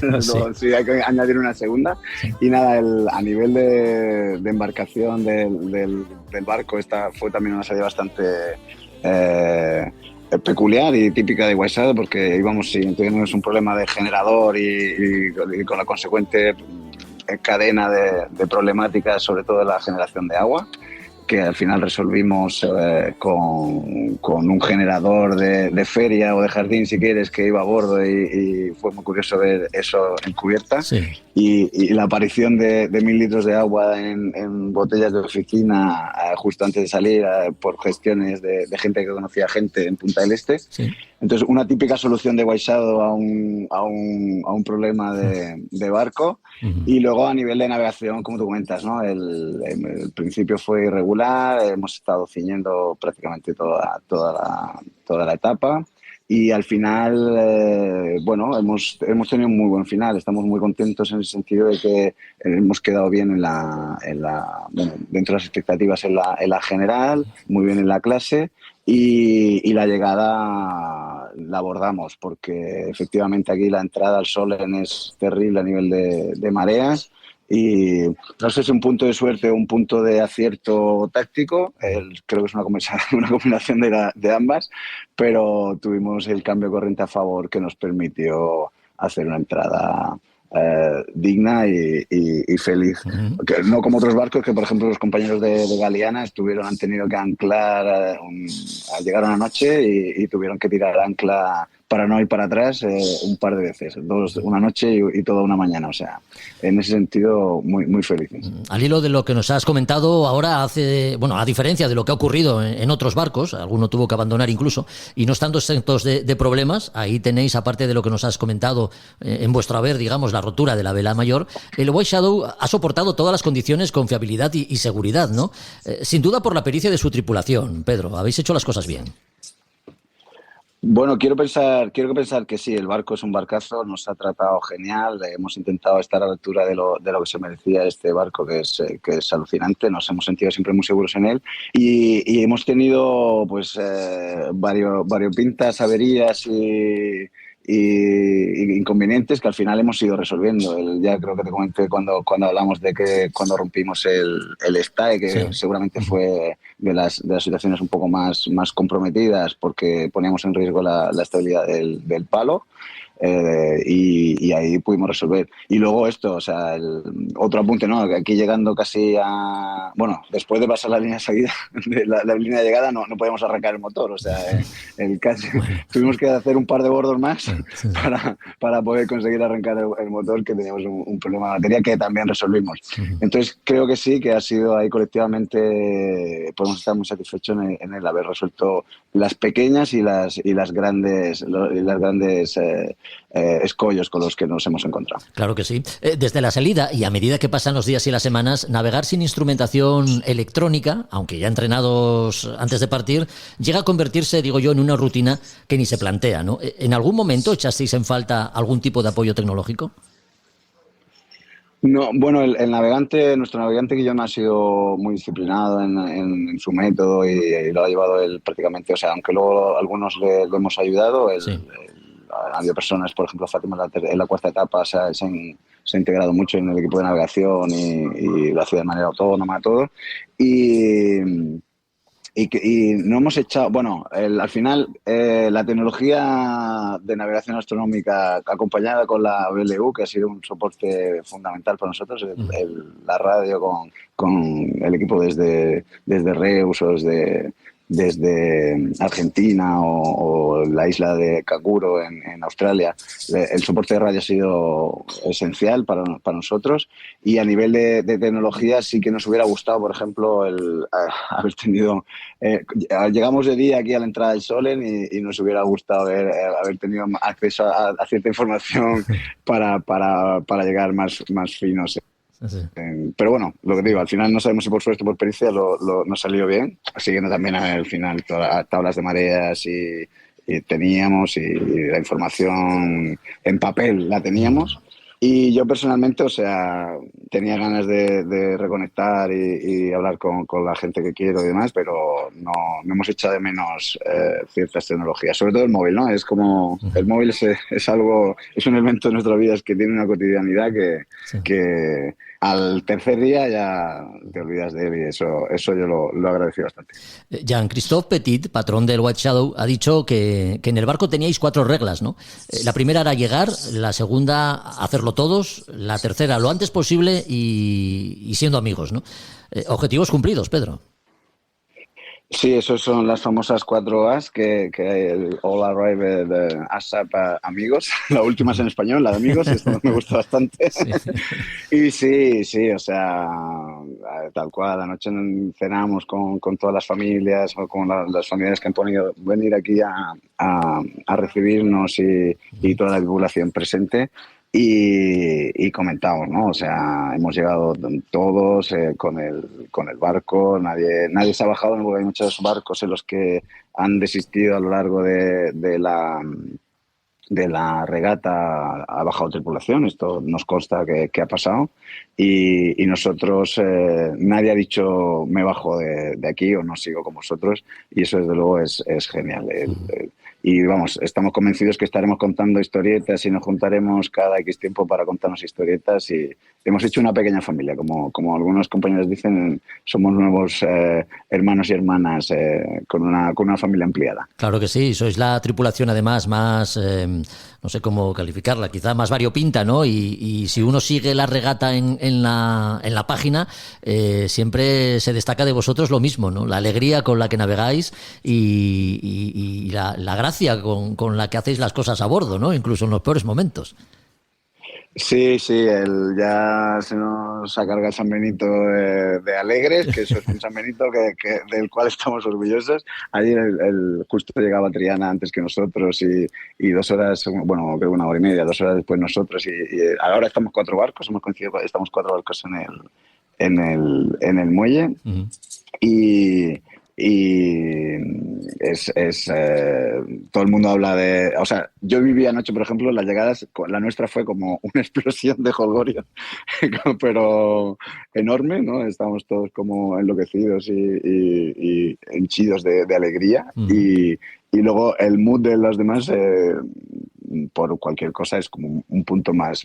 Sí, hay que añadir una segunda. Y nada, a nivel de embarcación del barco, esta fue también una salida bastante peculiar y típica de White Shadow, porque tuvimos un problema de generador y con la consecuente cadena de problemáticas, sobre todo de la generación de agua, que al final resolvimos con un generador de feria o de jardín, si quieres, que iba a bordo, y fue muy curioso ver eso en cubierta. Sí. Y la aparición de 1.000 litros de agua en botellas de oficina justo antes de salir por gestiones de gente que conocía gente en Punta del Este. Sí. Entonces, una típica solución de White Shadow a un problema de barco. Uh-huh. Y luego a nivel de navegación, como tú comentas, ¿no? El principio fue irregular, hemos estado ciñendo prácticamente toda la etapa. Y al final, bueno, hemos tenido un muy buen final. Estamos muy contentos en el sentido de que hemos quedado bien bueno, dentro de las expectativas en la general, muy bien en la clase, y la llegada la abordamos porque efectivamente aquí la entrada al Solen es terrible a nivel de mareas. Y no sé si es un punto de suerte o un punto de acierto táctico, creo que es una combinación de ambas, pero tuvimos el cambio de corriente a favor que nos permitió hacer una entrada digna y feliz. Uh-huh. Que no como otros barcos que, por ejemplo, los compañeros de Galeana han tenido que anclar al llegar a la noche y tuvieron que tirar ancla para no ir para atrás un par de veces, una noche y toda una mañana. O sea, en ese sentido, muy, muy felices. Al hilo de lo que nos has comentado ahora, a diferencia de lo que ha ocurrido en otros barcos, alguno tuvo que abandonar incluso, y no estando exentos de problemas, ahí tenéis, aparte de lo que nos has comentado en vuestro haber, digamos, la rotura de la vela mayor, el White Shadow ha soportado todas las condiciones con fiabilidad y seguridad, ¿no? Sin duda por la pericia de su tripulación. Pedro, habéis hecho las cosas bien. Bueno, quiero pensar que sí, el barco es un barcazo, nos ha tratado genial, hemos intentado estar a la altura de lo que se merecía este barco, que es alucinante, nos hemos sentido siempre muy seguros en él y hemos tenido pues variopintas, averías y inconvenientes que al final hemos ido resolviendo. Ya creo que te comenté cuando hablamos de que cuando rompimos el STAE, que sí, seguramente fue de las situaciones un poco más comprometidas porque poníamos en riesgo la estabilidad del palo. Y ahí pudimos resolver. Y luego esto, o sea, otro apunte, ¿no? Que aquí llegando casi bueno, después de pasar la línea de salida, la línea de llegada, no podíamos arrancar el motor, o sea, tuvimos que hacer un par de bordos más para poder conseguir arrancar el motor, que teníamos un problema de batería que también resolvimos. Entonces, creo que sí, que ha sido ahí colectivamente, podemos estar muy satisfechos en el haber resuelto las pequeñas y las grandes escollos con los que nos hemos encontrado. Claro que sí. Desde la salida y a medida que pasan los días y las semanas, navegar sin instrumentación electrónica, aunque ya entrenados antes de partir, llega a convertirse, digo yo, en una rutina que ni se plantea, ¿no? ¿En algún momento echasteis en falta algún tipo de apoyo tecnológico? No, bueno, nuestro navegante Guillón ha sido muy disciplinado en su método y lo ha llevado él prácticamente, o sea, aunque luego algunos le hemos ayudado, ha habido personas, por ejemplo, Fátima en la cuarta etapa se ha integrado mucho en el equipo de navegación y lo hacía de manera autónoma todo. Y no hemos echado, bueno, al final la tecnología de navegación astronómica acompañada con la BLU, que ha sido un soporte fundamental para nosotros, la radio con el equipo desde Reus o desde Argentina o la isla de Kakuro en Australia, el soporte de radio ha sido esencial para nosotros. Y a nivel de tecnología sí que nos hubiera gustado, por ejemplo, haber tenido... llegamos de día aquí a la entrada del Solen y nos hubiera gustado haber tenido acceso a cierta información para llegar más finos. Sí. Pero bueno, lo que digo, al final no sabemos si por suerte o por pericia nos salió bien, siguiendo también al final todas las tablas de mareas y teníamos y la información en papel la teníamos. Y yo personalmente, o sea, tenía ganas de reconectar y hablar con la gente que quiero y demás, pero no hemos echado de menos ciertas tecnologías, sobre todo el móvil, ¿no? Es como, el móvil es un elemento de nuestra vida que tiene una cotidianidad que al tercer día ya te olvidas de él y eso yo lo agradecí bastante. Jean-Christophe Petit, patrón del White Shadow, ha dicho que en el barco teníais 4 reglas, ¿no? La primera era llegar, la segunda hacerlo ganarlo todos, la tercera lo antes posible y siendo amigos, ¿no? Objetivos cumplidos, Pedro. Sí, esos son las famosas 4 As que hay, el All Arrived, ASAP, amigos. La última es en español, la de amigos, esto me gusta bastante. Sí. Y sí, o sea, tal cual, anoche cenamos con todas las familias, o con las familias que han podido venir aquí a recibirnos y toda la divulgación presente. Y comentamos, ¿no? O sea, hemos llegado todos con el barco, nadie se ha bajado, porque hay muchos barcos en los que han desistido a lo largo de la regata, ha bajado tripulación, esto nos consta que ha pasado, y nosotros, nadie ha dicho me bajo de aquí o no sigo con vosotros, y eso desde luego es genial. Y vamos, estamos convencidos que estaremos contando historietas y nos juntaremos cada X tiempo para contarnos historietas, y hemos hecho una pequeña familia, como algunos compañeros dicen, somos nuevos hermanos y hermanas con una familia ampliada. Claro que sí, sois la tripulación además más, no sé cómo calificarla, quizá más variopinta, ¿no? Y si uno sigue la regata en la página, siempre se destaca de vosotros lo mismo, ¿no? La alegría con la que navegáis y la gracia con la que hacéis las cosas a bordo, ¿no? Incluso en los peores momentos. Sí, ya se nos ha cargado San Benito de alegres, que eso es un San Benito del cual estamos orgullosos. Ayer justo llegaba Triana antes que nosotros y 2 horas, bueno, creo 1 hora y media, 2 horas después nosotros, y ahora estamos 4 barcos, hemos coincidido, estamos 4 barcos en el muelle. Uh-huh. Y todo el mundo habla de... O sea, yo viví anoche, por ejemplo, las llegadas, la nuestra fue como una explosión de jolgorio, pero enorme, ¿no? Estábamos todos como enloquecidos y henchidos de alegría. Y luego el mood de los demás, por cualquier cosa, es como un punto más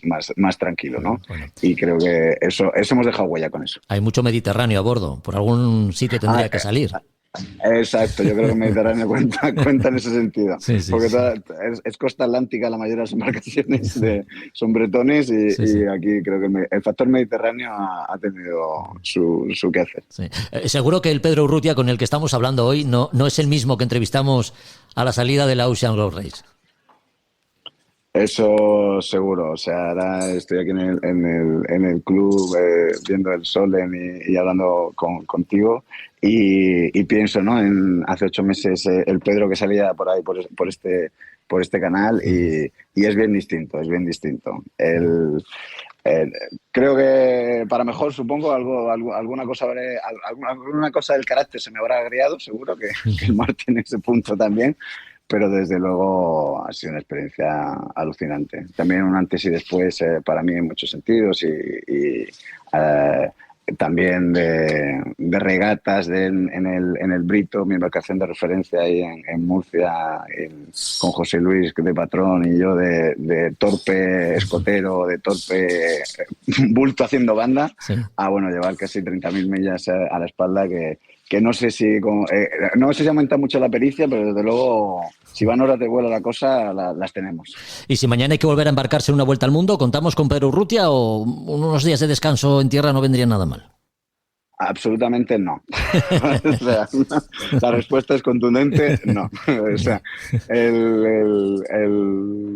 tranquilo, ¿no? Bueno. Y creo que eso hemos dejado huella con eso. Hay mucho Mediterráneo a bordo, por algún sitio tendría que salir. Exacto, yo creo que el Mediterráneo cuenta en ese sentido, sí, porque es costa atlántica la mayoría de las embarcaciones, son bretones y aquí creo que el factor Mediterráneo ha tenido su quehacer. Sí. Seguro que el Pedro Urrutia con el que estamos hablando hoy no es el mismo que entrevistamos a la salida de la Ocean Globe Race. Eso seguro, o sea, ahora estoy aquí en el club viendo el Solen y hablando contigo y pienso, ¿no? Hace 8 meses el Pedro que salía por ahí, por este canal y es bien distinto, creo que para mejor, supongo, alguna cosa del carácter se me habrá agriado, seguro que el mar tiene ese punto también. Pero desde luego ha sido una experiencia alucinante. También un antes y después para mí en muchos sentidos y también de regatas en el Brito, mi embarcación de referencia ahí en Murcia, con José Luis de patrón y yo de torpe escotero, de torpe bulto haciendo banda, sí. A llevar casi 30.000 millas a la espalda que no sé si aumenta mucho la pericia, pero desde luego si van horas de vuelo la cosa, las tenemos. Y si mañana hay que volver a embarcarse en una vuelta al mundo, ¿contamos con Pedro Urrutia o unos días de descanso en tierra no vendría nada mal? Absolutamente no. O sea, la respuesta es contundente, no. O sea,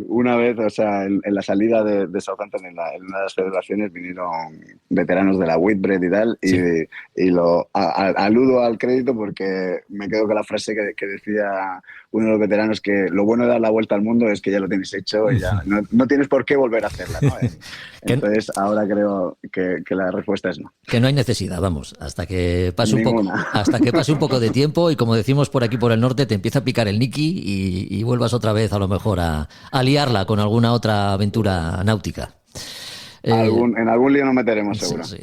una vez, o sea, en la salida de Southampton, en una de las celebraciones, vinieron veteranos de la Whitbread y tal, sí. y lo aludo al crédito porque me quedo con la frase que decía uno de los veteranos, que lo bueno de dar la vuelta al mundo es que ya lo tienes hecho y ya no tienes por qué volver a hacerla, ¿no? Entonces, ahora creo que la respuesta es no. Que no hay necesidad, vamos, hasta que pase un poco de tiempo y, como decimos por aquí por el norte, te empieza a picar el Niki y vuelvas otra vez a lo mejor a liarla con alguna otra aventura náutica. En algún lío nos meteremos, seguro. Sí.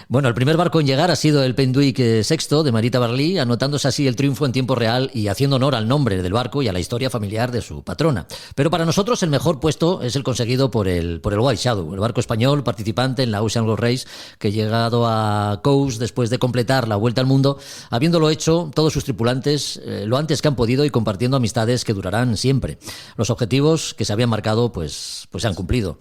Bueno, el primer barco en llegar ha sido el Penduic VI de Marita Barlí, anotándose así el triunfo en tiempo real y haciendo honor al nombre del barco y a la historia familiar de su patrona. Pero para nosotros el mejor puesto es el conseguido por el White Shadow, el barco español participante en la Ocean World Race, que ha llegado a Cowes después de completar la vuelta al mundo, habiéndolo hecho todos sus tripulantes lo antes que han podido y compartiendo amistades que durarán siempre. Los objetivos que se habían marcado pues se han cumplido.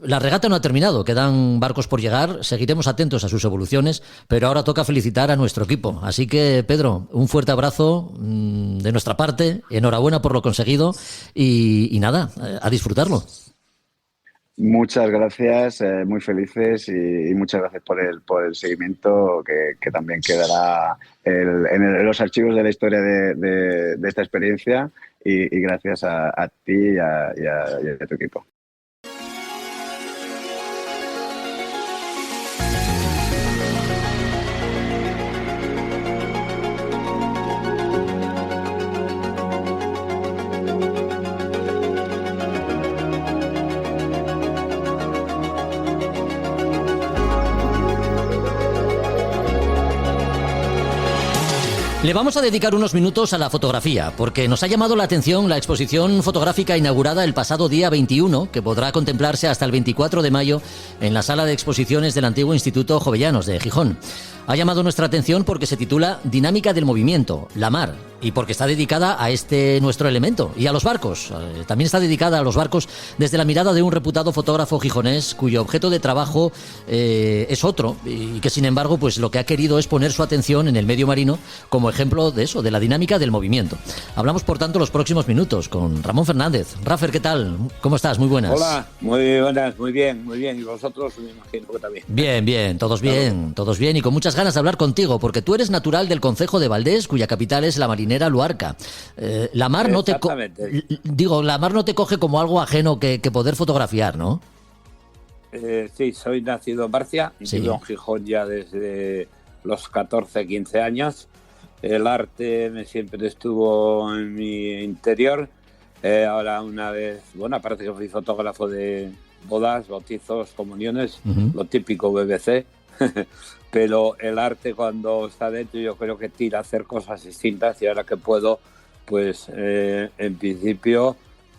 La regata no ha terminado, quedan barcos por llegar, seguiremos atentos a sus evoluciones, pero ahora toca felicitar a nuestro equipo. Así que, Pedro, un fuerte abrazo de nuestra parte, enhorabuena por lo conseguido y nada, a disfrutarlo. Muchas gracias, muy felices y muchas gracias por el seguimiento que también quedará en los archivos de la historia de esta experiencia y gracias a ti y a tu equipo. Le vamos a dedicar unos minutos a la fotografía, porque nos ha llamado la atención la exposición fotográfica inaugurada el pasado día 21, que podrá contemplarse hasta el 24 de mayo en la sala de exposiciones del antiguo Instituto Jovellanos de Gijón. Ha llamado nuestra atención porque se titula Dinámica del movimiento, la mar, y porque está dedicada a este nuestro elemento y a los barcos. También está dedicada a los barcos desde la mirada de un reputado fotógrafo gijonés cuyo objeto de trabajo es otro y que sin embargo pues lo que ha querido es poner su atención en el medio marino como ejemplo de eso, de la dinámica del movimiento. Hablamos por tanto los próximos minutos con Ramón Fernández. Rafer, ¿qué tal? ¿Cómo estás? Muy buenas. Hola, muy buenas, muy bien. ¿Y vosotros me imagino que también? Bien, todos bien y con muchas ganas de hablar contigo porque tú eres natural del concejo de Valdés, cuya capital es la marinera Luarca. La mar no te la mar no te coge como algo ajeno que poder fotografiar, ¿no? Sí, soy nacido en Barcia, vivo en Gijón ya desde los 14, 15 años. El arte siempre estuvo en mi interior. Ahora una vez, aparte que fui fotógrafo de bodas, bautizos, comuniones, lo típico BBC. Pero el arte cuando está dentro yo creo que tira a hacer cosas distintas y ahora que puedo, pues en principio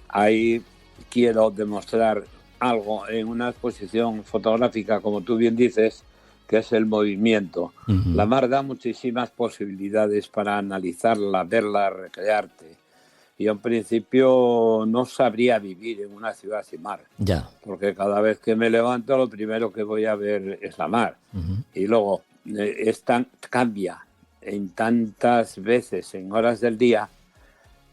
ahí quiero demostrar algo en una exposición fotográfica, como tú bien dices, que es el movimiento. La mar da muchísimas posibilidades para analizarla, verla, recrearte. Yo en principio no sabría vivir en una ciudad sin mar, porque cada vez que me levanto lo primero que voy a ver es la mar. Y luego cambia en tantas veces, en horas del día,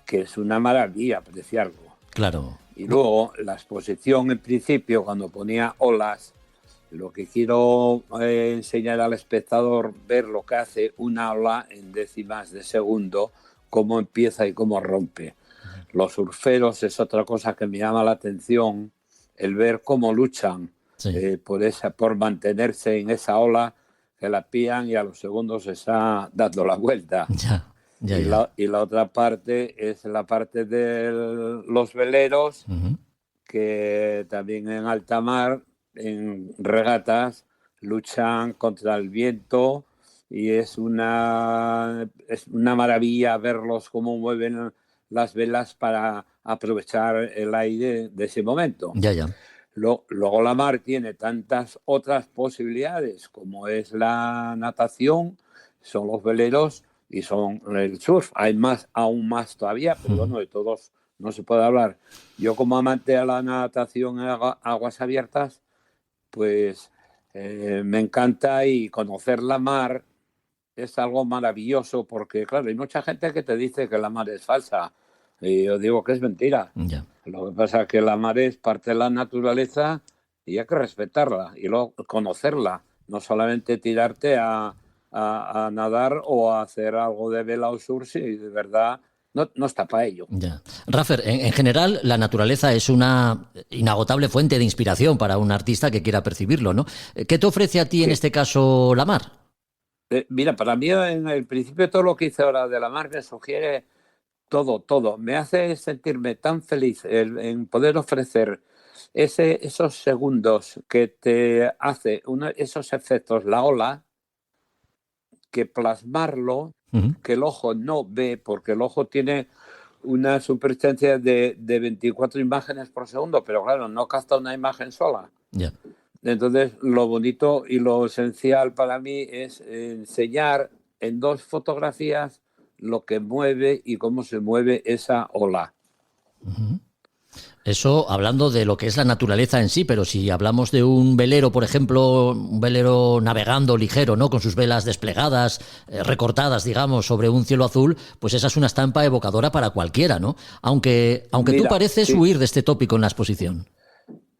que es una maravilla apreciarlo. Claro. Y luego la exposición en principio, cuando ponía olas, lo que quiero enseñar al espectador, ver lo que hace una ola en décimas de segundo, cómo empieza y cómo rompe. Los surferos es otra cosa que me llama la atención, el ver cómo luchan por mantenerse en esa ola, que la pillan y a los segundos está dando la vuelta. Y la otra parte es la parte de los veleros, que también en alta mar, en regatas, luchan contra el viento y es una maravilla verlos cómo mueven las velas para aprovechar el aire de ese momento. Luego la mar tiene tantas otras posibilidades como es la natación, son los veleros y son el surf. Hay aún más todavía, pero bueno, de todos no se puede hablar. Yo como amante de la natación en aguas abiertas, pues me encanta, y conocer la mar es algo maravilloso porque, claro, hay mucha gente que te dice que la mar es falsa y yo digo que es mentira. Lo que pasa es que la mar es parte de la naturaleza y hay que respetarla y luego conocerla, no solamente tirarte a nadar o a hacer algo de vela o surf si de verdad no está para ello. Rafer, en general la naturaleza es una inagotable fuente de inspiración para un artista que quiera percibirlo, ¿no? ¿Qué te ofrece a ti en este caso la mar? Mira, para mí en el principio todo lo que hice ahora de la mar me sugiere todo. Me hace sentirme tan feliz en poder ofrecer esos segundos que te hace esos efectos, la ola, que plasmarlo, que el ojo no ve, porque el ojo tiene una superpotencia de 24 imágenes por segundo, pero claro, no capta una imagen sola. Ya. Entonces, lo bonito y lo esencial para mí es enseñar en 2 fotografías lo que mueve y cómo se mueve esa ola. Eso hablando de lo que es la naturaleza en sí, pero si hablamos de un velero, por ejemplo, un velero navegando ligero, ¿no? Con sus velas desplegadas, recortadas, digamos, sobre un cielo azul, pues esa es una estampa evocadora para cualquiera, ¿no? Aunque Mira, tú pareces sí. huir de este tópico en la exposición.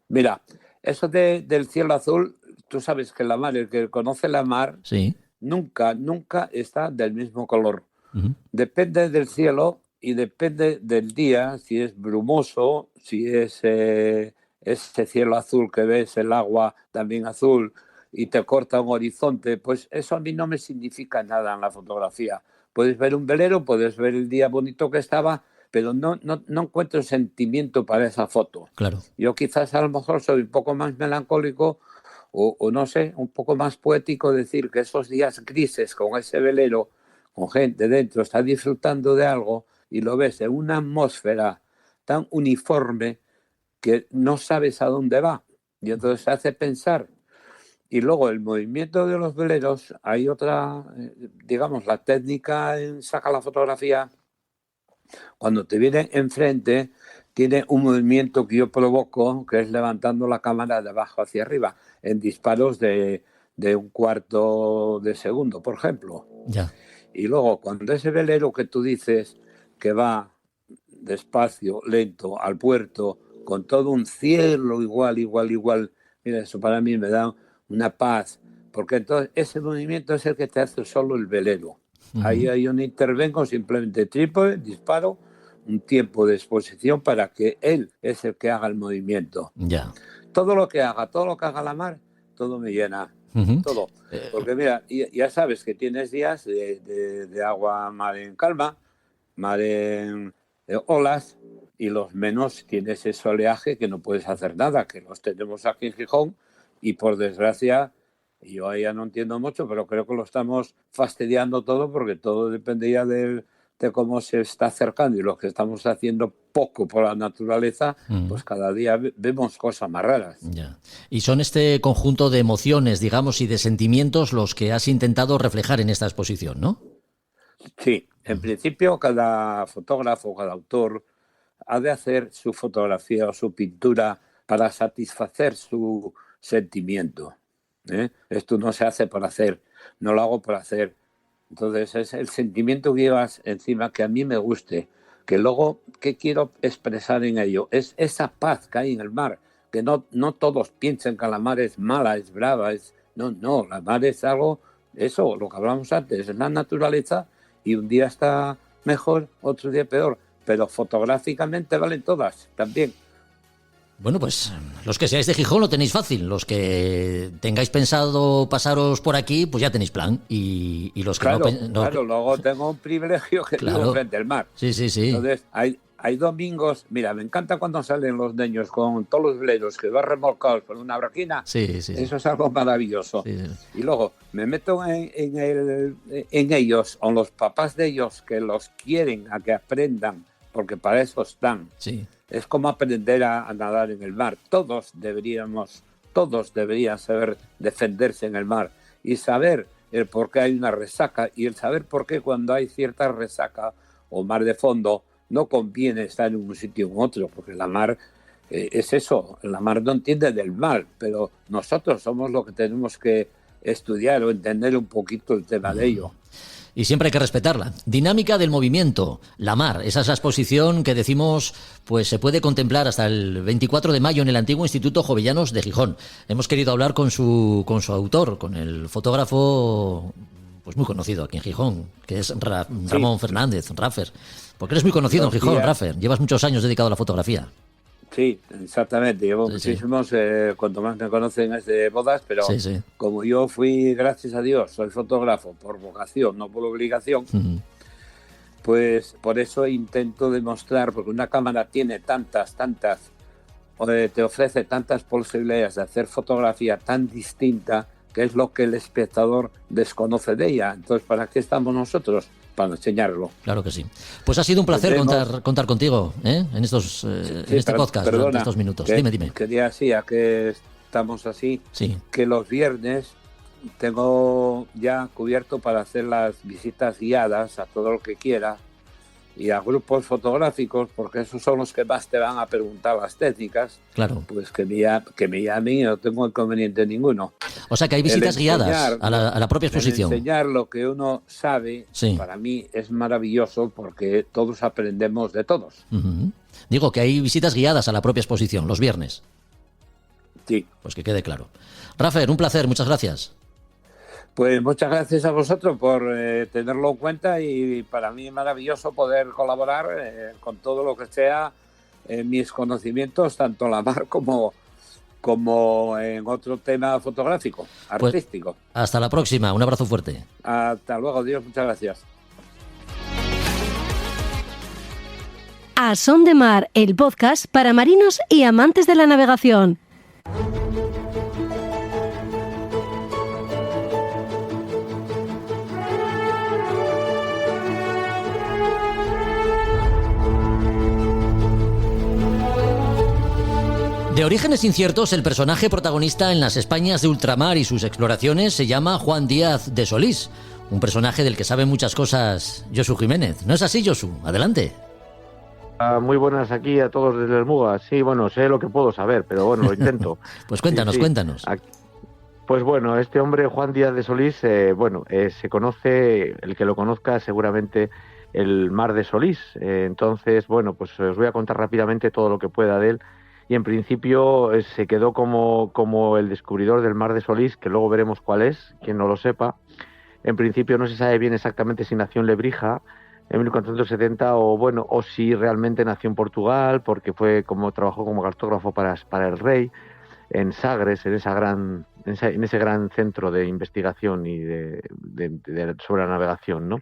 Mira, eso del cielo azul, tú sabes que la mar, el que conoce la mar, Sí. nunca está del mismo color. Ujú. Depende del cielo y depende del día, si es brumoso, si es ese cielo azul que ves, el agua también azul y te corta un horizonte, pues eso a mí no me significa nada en la fotografía. Puedes ver un velero, puedes ver el día bonito que estaba, pero no encuentro sentimiento para esa foto. Claro. Yo quizás a lo mejor soy un poco más melancólico o no sé, un poco más poético, decir que esos días grises con ese velero, con gente dentro, está disfrutando de algo y lo ves en una atmósfera tan uniforme que no sabes a dónde va. Y entonces te hace pensar. Y luego el movimiento de los veleros, hay otra, digamos, la técnica en sacar la fotografía, cuando te viene enfrente, tiene un movimiento que yo provoco, que es levantando la cámara de abajo hacia arriba, en disparos de 1/4 de segundo, por ejemplo. Ya. Y luego, cuando ese velero que tú dices que va despacio, lento, al puerto, con todo un cielo igual, mira, eso para mí me da una paz, porque entonces ese movimiento es el que te hace solo el velero. Ahí yo no intervengo, simplemente trípode, disparo, un tiempo de exposición para que él es el que haga el movimiento. Ya. Todo lo que haga la mar, todo me llena. Todo. Porque mira, ya sabes que tienes días de agua, mar en calma, mar en olas, y los menos tienes ese oleaje que no puedes hacer nada, que los tenemos aquí en Gijón, y por desgracia, yo ahí ya no entiendo mucho, pero creo que lo estamos fastidiando todo, porque todo depende ya de cómo se está acercando, y lo que estamos haciendo poco por la naturaleza, pues cada día vemos cosas más raras. Ya. Y son este conjunto de emociones, digamos, y de sentimientos los que has intentado reflejar en esta exposición, ¿no? Sí, en principio cada fotógrafo, cada autor ha de hacer su fotografía o su pintura para satisfacer su sentimiento, ¿eh? Esto no se hace por hacer, no lo hago por hacer. Entonces es el sentimiento que llevas encima que a mí me guste, que luego, ¿qué quiero expresar en ello? Es esa paz que hay en el mar, que no todos piensen que la mar es mala, es brava, no, la mar es algo, eso, lo que hablamos antes, es la naturaleza, y un día está mejor, otro día peor, pero fotográficamente valen todas también. Bueno, pues los que seáis de Gijón lo tenéis fácil. Los que tengáis pensado pasaros por aquí, pues ya tenéis plan. Y los que Claro, luego tengo un privilegio que vivo frente al mar. Sí. Entonces, hay domingos, mira, me encanta cuando salen los niños con todos los veleros que van remolcados por una braquina. Sí. Eso es algo maravilloso. Sí. Y luego me meto en ellos, o los papás de ellos que los quieren a que aprendan, porque para eso están. Sí. Es como aprender a nadar en el mar. Todos deberían saber defenderse en el mar y saber el por qué hay una resaca, y el saber por qué cuando hay cierta resaca o mar de fondo no conviene estar en un sitio u otro, porque la mar es eso, la mar no entiende del mar, pero nosotros somos los que tenemos que estudiar o entender un poquito el tema de ello. Y siempre hay que respetarla. Dinámica del movimiento, la mar. Esa es la exposición que decimos, pues se puede contemplar hasta el 24 de mayo en el antiguo Instituto Jovellanos de Gijón. Hemos querido hablar con su autor, con el fotógrafo pues muy conocido aquí en Gijón, que es Ramón Fernández, Raffer. Porque eres muy conocido en Gijón, Raffer. Llevas muchos años dedicado a la fotografía. Sí, exactamente. Llevo muchísimos, cuanto más me conocen es de bodas, pero como yo fui, gracias a Dios, soy fotógrafo por vocación, no por obligación, pues por eso intento demostrar, porque una cámara tiene tantas te ofrece tantas posibilidades de hacer fotografía tan distinta, que es lo que el espectador desconoce de ella. Entonces, ¿para qué estamos nosotros? Para enseñarlo. Claro que sí. Pues ha sido un placer contar contigo en estos en este podcast, durante estos minutos. Dime. Quería así, a que estamos así, que los viernes tengo ya cubierto para hacer las visitas guiadas a todo lo que quiera y a grupos fotográficos, porque esos son los que más te van a preguntar las técnicas. Claro. Pues que me llamen y no tengo inconveniente ninguno. O sea que hay visitas guiadas a la propia exposición. Enseñar lo que uno sabe, para mí es maravilloso, porque todos aprendemos de todos. Uh-huh. Digo que hay visitas guiadas a la propia exposición los viernes. Sí. Pues que quede claro. Rafael, un placer, muchas gracias. Pues muchas gracias a vosotros por tenerlo en cuenta, y para mí es maravilloso poder colaborar con todo lo que sea mis conocimientos, tanto en la mar como en otro tema fotográfico, artístico. Pues hasta la próxima, un abrazo fuerte. Hasta luego, Dios, muchas gracias. A Son de Mar, el podcast para marinos y amantes de la navegación. De orígenes inciertos, el personaje protagonista en las Españas de ultramar y sus exploraciones se llama Juan Díaz de Solís, un personaje del que sabe muchas cosas Josu Jiménez. ¿No es así, Josu? Adelante. Muy buenas aquí a todos desde el MUGA. Sí, bueno, sé lo que puedo saber, pero bueno, lo intento. Pues cuéntanos. Pues bueno, este hombre, Juan Díaz de Solís, se conoce, el que lo conozca seguramente, el mar de Solís. Entonces, bueno, pues os voy a contar rápidamente todo lo que pueda de él. Y en principio se quedó como el descubridor del mar de Solís, que luego veremos cuál es, quien no lo sepa. En principio no se sabe bien exactamente si nació en Lebrija en 1470 o si realmente nació en Portugal, porque trabajó como cartógrafo para el rey en Sagres, en ese gran centro de investigación y sobre la navegación, ¿no?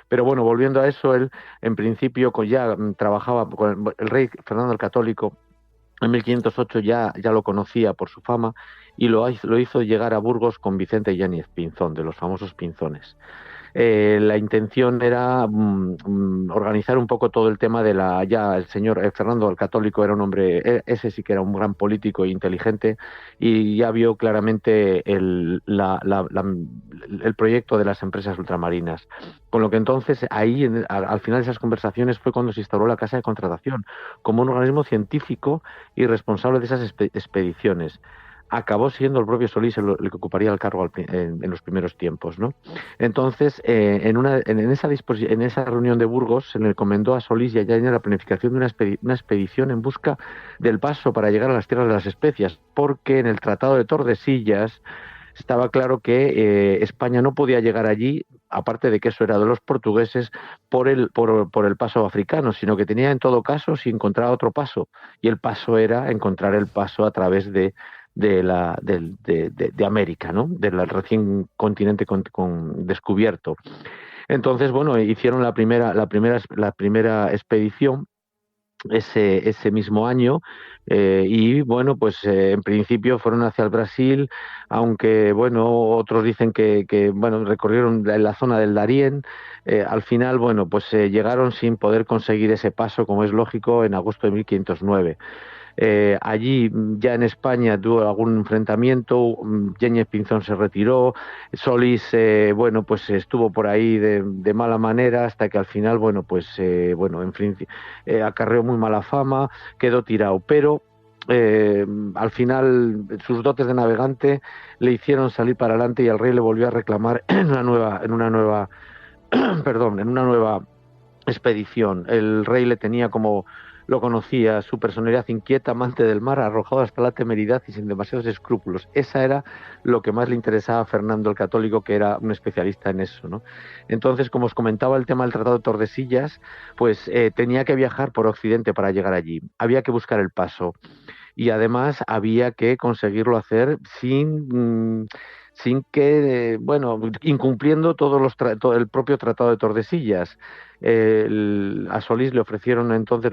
Pero bueno, volviendo a eso, él en principio ya trabajaba con el rey Fernando el Católico. En 1508 ya lo conocía por su fama y lo hizo llegar a Burgos con Vicente Yáñez Pinzón, de los famosos Pinzones. La intención era organizar un poco todo el tema de el señor Fernando el Católico era un hombre, ese sí que era un gran político e inteligente, y ya vio claramente el proyecto de las empresas ultramarinas. Con lo que entonces ahí, al final de esas conversaciones, fue cuando se instauró la Casa de Contratación como un organismo científico y responsable de esas expediciones. Acabó siendo el propio Solís el que ocuparía el cargo en los primeros tiempos, ¿no? Entonces, en esa reunión de Burgos, se le encomendó a Solís y a Yáñez la planificación de una expedición en busca del paso para llegar a las tierras de las especias, porque en el Tratado de Tordesillas estaba claro que España no podía llegar allí, aparte de que eso era de los portugueses, por el paso africano, sino que tenía en todo caso, si encontraba otro paso, y el paso era encontrar el paso a través de América, ¿no? Del recién continente descubierto. Entonces, bueno, hicieron la primera expedición ese mismo año, y bueno, pues en principio fueron hacia el Brasil, aunque bueno, otros dicen que recorrieron la zona del Darién. Al final, bueno, pues llegaron sin poder conseguir ese paso, como es lógico, en agosto de 1509. Allí ya en España tuvo algún enfrentamiento, Yáñez Pinzón se retiró, Solís pues estuvo por ahí de mala manera, hasta que al final acarreó muy mala fama, quedó tirado, pero al final sus dotes de navegante le hicieron salir para adelante, y el rey le volvió a reclamar en una nueva expedición. El rey le tenía lo conocía, su personalidad inquieta, amante del mar, arrojado hasta la temeridad y sin demasiados escrúpulos. Esa era lo que más le interesaba a Fernando el Católico, que era un especialista en eso, ¿no? Entonces, como os comentaba, el tema del Tratado de Tordesillas, pues tenía que viajar por Occidente para llegar allí. Había que buscar el paso. Y además había que conseguirlo hacer sin sin que, incumpliendo todo el propio Tratado de Tordesillas. A Solís le ofrecieron entonces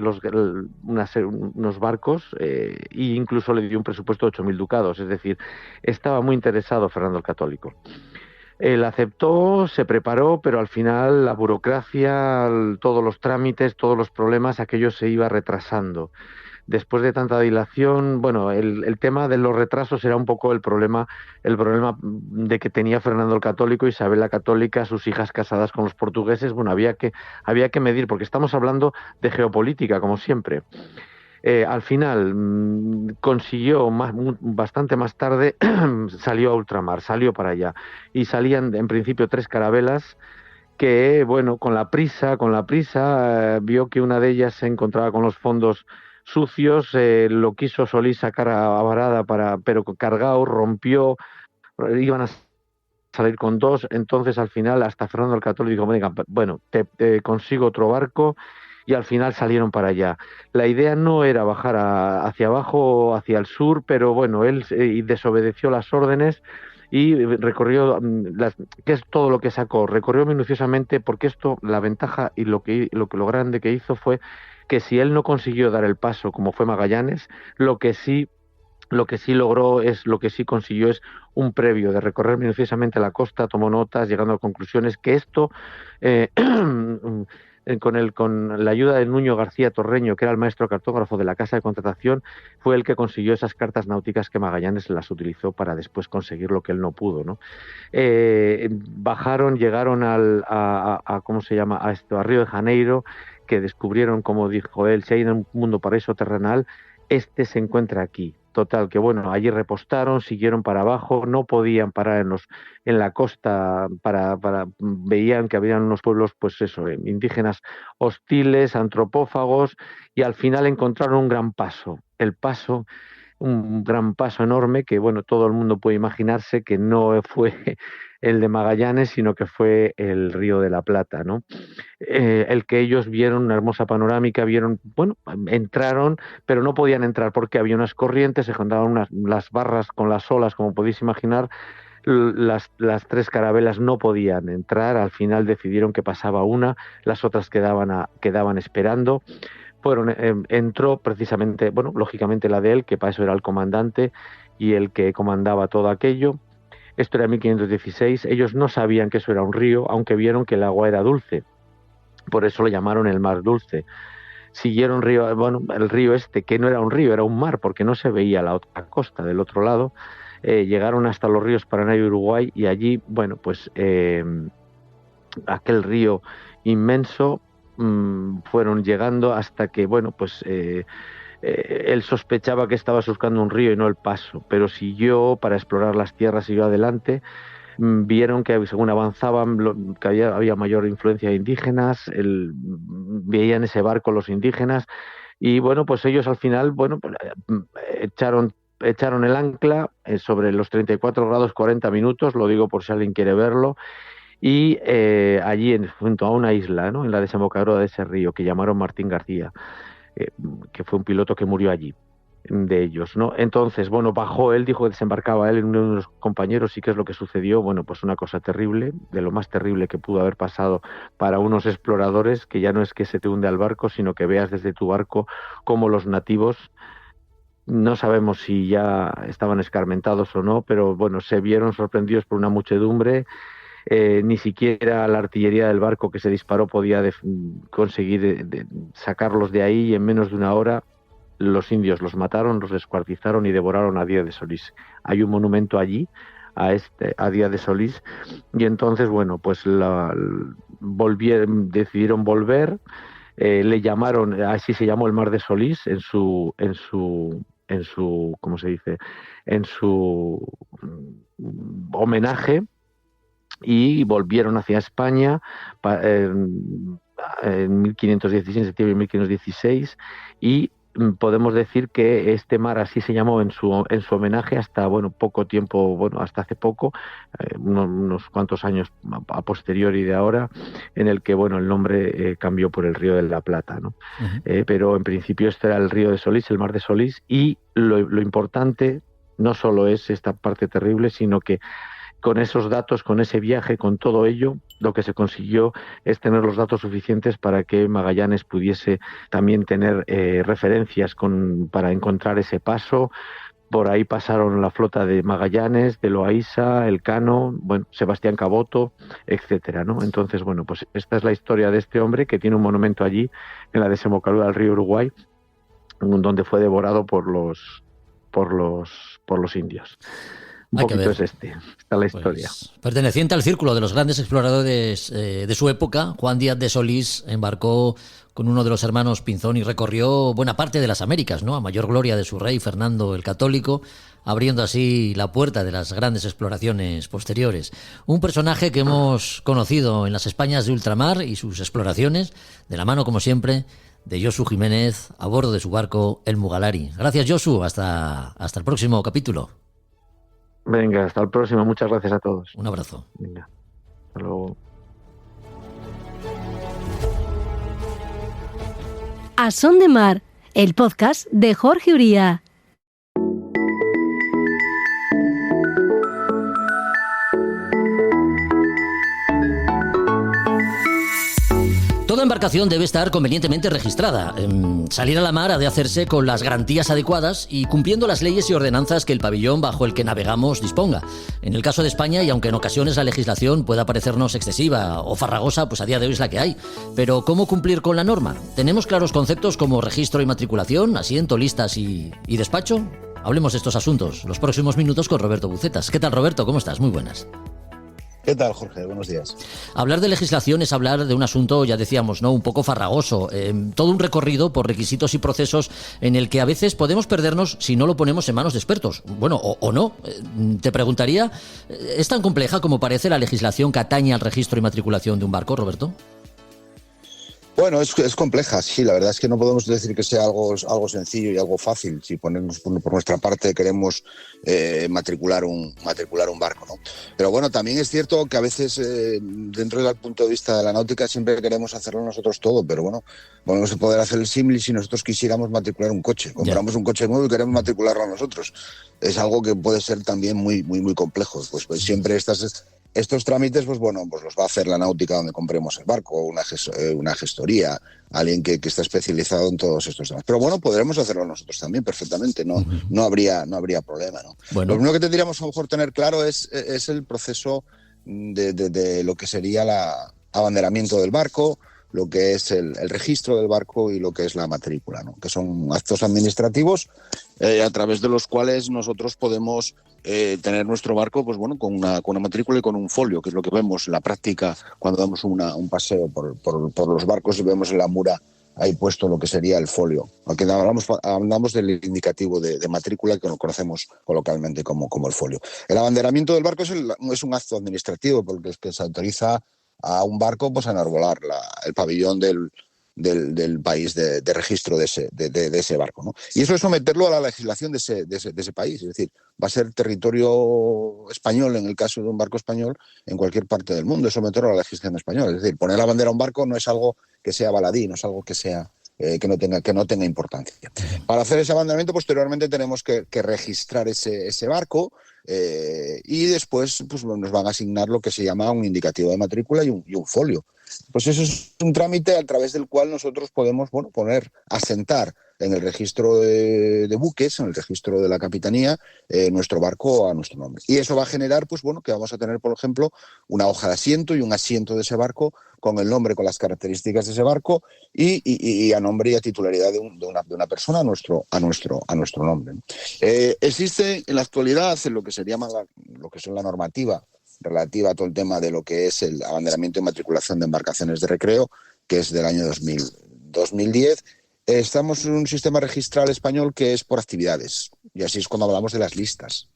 unos barcos e incluso le dio un presupuesto de 8.000 ducados, es decir, estaba muy interesado Fernando el Católico. Él aceptó, se preparó, pero al final la burocracia, todos los trámites, todos los problemas, aquello se iba retrasando. Después de tanta dilación, el tema de los retrasos era un poco el problema de que tenía Fernando el Católico, Isabel la Católica, sus hijas casadas con los portugueses. Había que medir, porque estamos hablando de geopolítica, como siempre. Al final consiguió bastante más tarde, salió a ultramar, salió para allá. Y salían en principio 3 carabelas que, con la prisa, vio que una de ellas se encontraba con los fondos sucios, lo quiso Solís sacar a varada, pero cargado, rompió, iban a salir con 2, entonces al final hasta Fernando el Católico dijo, te consigo otro barco, y al final salieron para allá. La idea no era bajar hacia abajo, hacia el sur, pero él desobedeció las órdenes y recorrió, ¿qué es todo lo que sacó? Recorrió minuciosamente, porque la ventaja y lo grande que hizo fue que si él no consiguió dar el paso como fue Magallanes, lo que sí consiguió es un previo de recorrer minuciosamente la costa, tomó notas, llegando a conclusiones que esto, con la ayuda de Nuño García Torreño, que era el maestro cartógrafo de la Casa de Contratación, fue el que consiguió esas cartas náuticas que Magallanes las utilizó para después conseguir lo que él no pudo, ¿no? Bajaron, llegaron a Río de Janeiro, que descubrieron, como dijo él, si hay un mundo paraíso terrenal, se encuentra aquí. Total, que allí repostaron, siguieron para abajo, no podían parar en la costa, veían que habían unos pueblos, indígenas hostiles, antropófagos, y al final encontraron un gran paso, un gran paso enorme que, todo el mundo puede imaginarse que no fue el de Magallanes, sino que fue el Río de la Plata, ¿no? El que ellos vieron, una hermosa panorámica, entraron, pero no podían entrar porque había unas corrientes, se juntaban las barras con las olas, como podéis imaginar. Las 3 carabelas no podían entrar, al final decidieron que pasaba una, las otras quedaban esperando. Entró precisamente, lógicamente la de él, que para eso era el comandante y el que comandaba todo aquello. Esto era 1516, ellos no sabían que eso era un río, aunque vieron que el agua era dulce, por eso lo llamaron el Mar Dulce. Siguieron el río que no era un río, era un mar, porque no se veía la otra costa del otro lado. Llegaron hasta los ríos Paraná y Uruguay, y allí, aquel río inmenso, fueron llegando hasta que, él sospechaba que estaba surcando un río y no el paso, pero siguió para explorar las tierras, siguió adelante. Vieron que según avanzaban que había mayor influencia de indígenas, veían ese barco los indígenas, y ellos al final echaron el ancla sobre los 34 grados 40 minutos, lo digo por si alguien quiere verlo, y allí junto a una isla, ¿no?, en la desembocadura de ese río, que llamaron Martín García, que fue un piloto que murió allí, de ellos, ¿no? Entonces, bajó él, dijo que desembarcaba él en uno de los compañeros, y ¿qué es lo que sucedió? Una cosa terrible, de lo más terrible que pudo haber pasado para unos exploradores, que ya no es que se te hunde al barco, sino que veas desde tu barco cómo los nativos, no sabemos si ya estaban escarmentados o no, pero se vieron sorprendidos por una muchedumbre. Ni siquiera la artillería del barco que se disparó podía conseguir sacarlos de ahí, y en menos de una hora los indios los mataron, los descuartizaron y devoraron a Díaz de Solís. Hay un monumento allí a Díaz de Solís, y entonces decidieron volver. Le llamaron, así se llamó el Mar de Solís en su ¿cómo se dice?, en su homenaje, y volvieron hacia España en 1516, en septiembre de 1516, y podemos decir que este mar así se llamó en su homenaje hasta poco tiempo, hasta hace poco, unos cuantos años a posteriori de ahora, en el que el nombre cambió por el Río de la Plata, ¿no? Uh-huh. Pero en principio este era el Río de Solís, el Mar de Solís, y lo importante no solo es esta parte terrible, sino que con esos datos, con ese viaje, con todo ello, lo que se consiguió es tener los datos suficientes para que Magallanes pudiese también tener referencias para encontrar ese paso. Por ahí pasaron la flota de Magallanes, de Loaiza, Elcano, bueno, Sebastián Caboto, etcétera, ¿no? Entonces, bueno, pues esta es la historia de este hombre que tiene un monumento allí en la desembocadura del río Uruguay, donde fue devorado por los indios. Un poquito es está la historia. Pues, perteneciente al círculo de los grandes exploradores de su época, Juan Díaz de Solís embarcó con uno de los hermanos Pinzón y recorrió buena parte de las Américas, ¿no? A mayor gloria de su rey Fernando el Católico, abriendo así la puerta de las grandes exploraciones posteriores. Un personaje que hemos conocido en las Españas de ultramar y sus exploraciones, de la mano, como siempre, de Josu Jiménez a bordo de su barco El Mugalari. Gracias, Josu. Hasta el próximo capítulo. Venga, hasta el próximo. Muchas gracias a todos. Un abrazo. Venga, hasta luego. A Son de Mar, el podcast de Jorge Uría. Toda embarcación debe estar convenientemente registrada. Salir a la mar ha de hacerse con las garantías adecuadas y cumpliendo las leyes y ordenanzas que el pabellón bajo el que navegamos disponga. En el caso de España, y aunque en ocasiones la legislación pueda parecernos excesiva o farragosa, pues a día de hoy es la que hay. Pero ¿cómo cumplir con la norma? ¿Tenemos claros conceptos como registro y matriculación, asiento, listas y despacho? Hablemos de estos asuntos los próximos minutos con Roberto Bucetas. ¿Qué tal, Roberto? ¿Cómo estás? Muy buenas. ¿Qué tal, Jorge? Buenos días. Hablar de legislación es hablar de un asunto, ya decíamos, ¿no?, un poco farragoso. Todo un recorrido por requisitos y procesos en el que a veces podemos perdernos si no lo ponemos en manos de expertos. Bueno, o no. Te preguntaría, ¿es tan compleja como parece la legislación que atañe al registro y matriculación de un barco, Roberto? Bueno, es compleja, sí. La verdad es que no podemos decir que sea algo sencillo y algo fácil. Si ponemos por nuestra parte queremos matricular un barco, ¿no? Pero bueno, también es cierto que a veces dentro del punto de vista de la náutica siempre queremos hacerlo nosotros todo, pero bueno, podemos poder hacer el símil si nosotros quisiéramos matricular un coche. Compramos un coche nuevo y queremos matricularlo nosotros. Es algo que puede ser también muy complejo. Pues siempre estos trámites, pues bueno, pues los va a hacer la náutica donde compremos el barco, una gestoría, alguien que está especializado en todos estos temas. Pero bueno, podremos hacerlo nosotros también perfectamente, no habría problema, ¿no? Bueno. Lo primero que tendríamos a lo mejor tener claro es el proceso de lo que sería el abanderamiento del barco, lo que es el registro del barco y lo que es la matrícula, ¿no? Que son actos administrativos a través de los cuales nosotros podemos tener nuestro barco, pues bueno, con una matrícula y con un folio, que es lo que vemos en la práctica cuando damos un paseo por los barcos y vemos en la mura ahí puesto lo que sería el folio. Aquí hablamos del indicativo de matrícula que lo conocemos coloquialmente como el folio. El abanderamiento del barco es un acto administrativo porque es que se autoriza a un barco pues a enarbolar el pabellón del país de registro de ese barco, ¿no? Y eso es someterlo a la legislación de ese país, es decir, va a ser territorio español en el caso de un barco español en cualquier parte del mundo, es someterlo a la legislación española, es decir, poner la bandera a un barco no es algo que sea baladí, no es algo que sea que no tenga importancia. Para hacer ese abanderamiento posteriormente tenemos que registrar ese barco y después pues, nos van a asignar lo que se llama un indicativo de matrícula y un folio. Pues eso es un trámite a través del cual nosotros podemos asentar en el registro de buques, en el registro de la capitanía, nuestro barco a nuestro nombre. Y eso va a generar pues que vamos a tener, por ejemplo, una hoja de asiento y un asiento de ese barco con el nombre, con las características de ese barco y a nombre y a titularidad de una persona a nuestro nombre. Existe en la actualidad en lo que se llama lo que es la normativa relativa a todo el tema de lo que es el abanderamiento y matriculación de embarcaciones de recreo, que es del año 2010. Estamos en un sistema registral español que es por actividades, y así es cuando hablamos de las listas.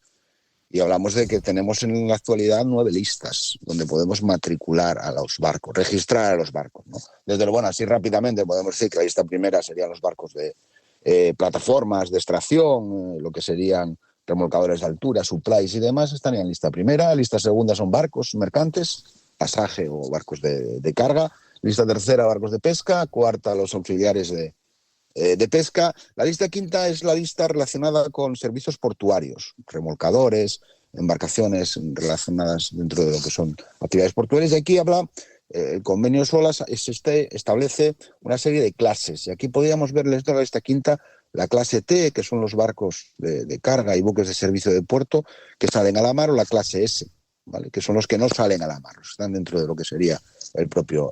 Y hablamos de que tenemos en la actualidad 9 listas donde podemos matricular a los barcos, registrar a los barcos, ¿no? Desde luego, así rápidamente podemos decir que la lista primera serían los barcos de plataformas de extracción, lo que serían remolcadores de altura, supplies y demás, estarían en lista primera. Lista segunda son barcos mercantes, pasaje o barcos de carga. Lista tercera, barcos de pesca. Cuarta, los auxiliares de pesca. La lista quinta es la lista relacionada con servicios portuarios, remolcadores, embarcaciones relacionadas dentro de lo que son actividades portuarias. Y aquí habla el convenio SOLAS, establece una serie de clases. Y aquí podríamos ver dentro de esta quinta la clase T, que son los barcos de carga y buques de servicio de puerto que salen a la mar, o la clase S, ¿vale? Que son los que no salen a la mar, están dentro de lo que sería el propio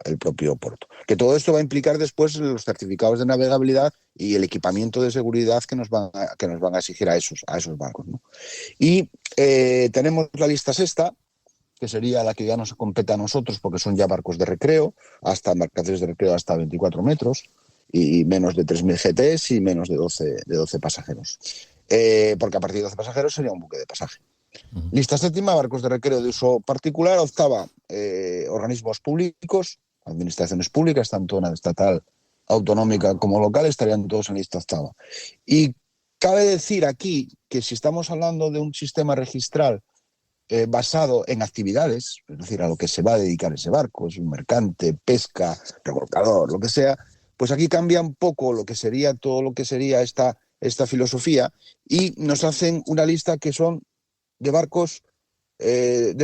puerto. Que todo esto va a implicar después los certificados de navegabilidad y el equipamiento de seguridad que nos van a exigir a esos barcos, ¿no? Y tenemos la lista sexta, que sería la que ya nos compete a nosotros, porque son ya barcos de recreo, hasta embarcaciones de recreo hasta 24 metros, y menos de 3.000 GTs y menos de 12 pasajeros. Porque a partir de 12 pasajeros sería un buque de pasaje. Lista séptima, barcos de recreo de uso particular. Octava, organismos públicos, administraciones públicas, tanto estatal, autonómica como local, estarían todos en lista octava. Y cabe decir aquí que si estamos hablando de un sistema registral basado en actividades, es decir, a lo que se va a dedicar ese barco, es un mercante, pesca, remolcador, lo que sea, pues aquí cambia un poco lo que sería todo lo que sería esta filosofía, y nos hacen una lista que son de barcos de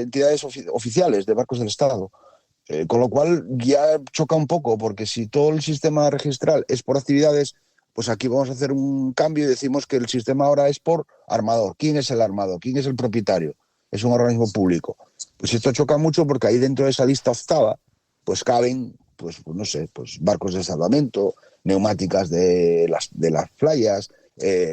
entidades oficiales, de barcos del Estado. Con lo cual ya choca un poco, porque si todo el sistema registral es por actividades, pues aquí vamos a hacer un cambio y decimos que el sistema ahora es por armador. ¿Quién es el armador? ¿Quién es el propietario? Es un organismo público. Pues esto choca mucho, porque ahí dentro de esa lista octava pues caben, pues no sé, pues barcos de salvamento, neumáticas de las playas,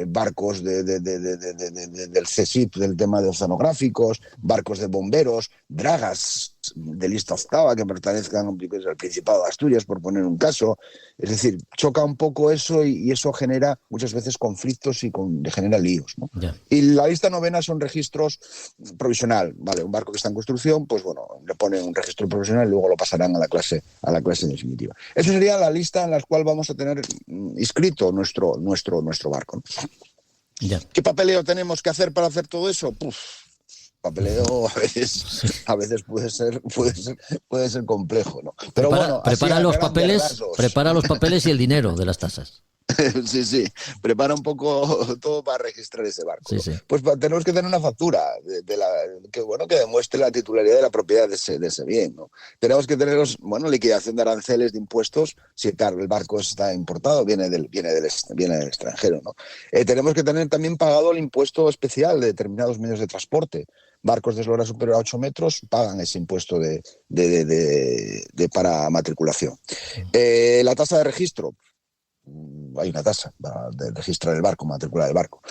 barcos del CSIP, del tema de oceanográficos, barcos de bomberos, dragas de lista octava que pertenezcan al Principado de Asturias, por poner un caso. Es decir, choca un poco eso, y eso genera muchas veces conflictos y genera líos, ¿no? Ya. Y la lista novena son registros provisional, ¿vale? Un barco que está en construcción, pues bueno, le ponen un registro provisional y luego lo pasarán a la clase definitiva. Eso sería la lista en la cual vamos a tener inscrito nuestro barco, ¿no? Ya. ¿Qué papeleo tenemos que hacer para hacer todo eso? Papeleo a veces puede ser complejo, ¿no? Pero prepara los papeles y el dinero de las tasas. Sí, prepara un poco todo para registrar ese barco, sí, ¿no? sí. Pues tenemos que tener una factura que demuestre la titularidad de la propiedad de ese bien, ¿no? Tenemos que tener liquidación de aranceles, de impuestos, si claro, el barco está importado, viene del extranjero, ¿no? Tenemos que tener también pagado el impuesto especial de determinados medios de transporte. Barcos de eslora superior a 8 metros pagan ese impuesto para matriculación. La tasa de registro. Hay una tasa de registrar el barco, matricular el barco.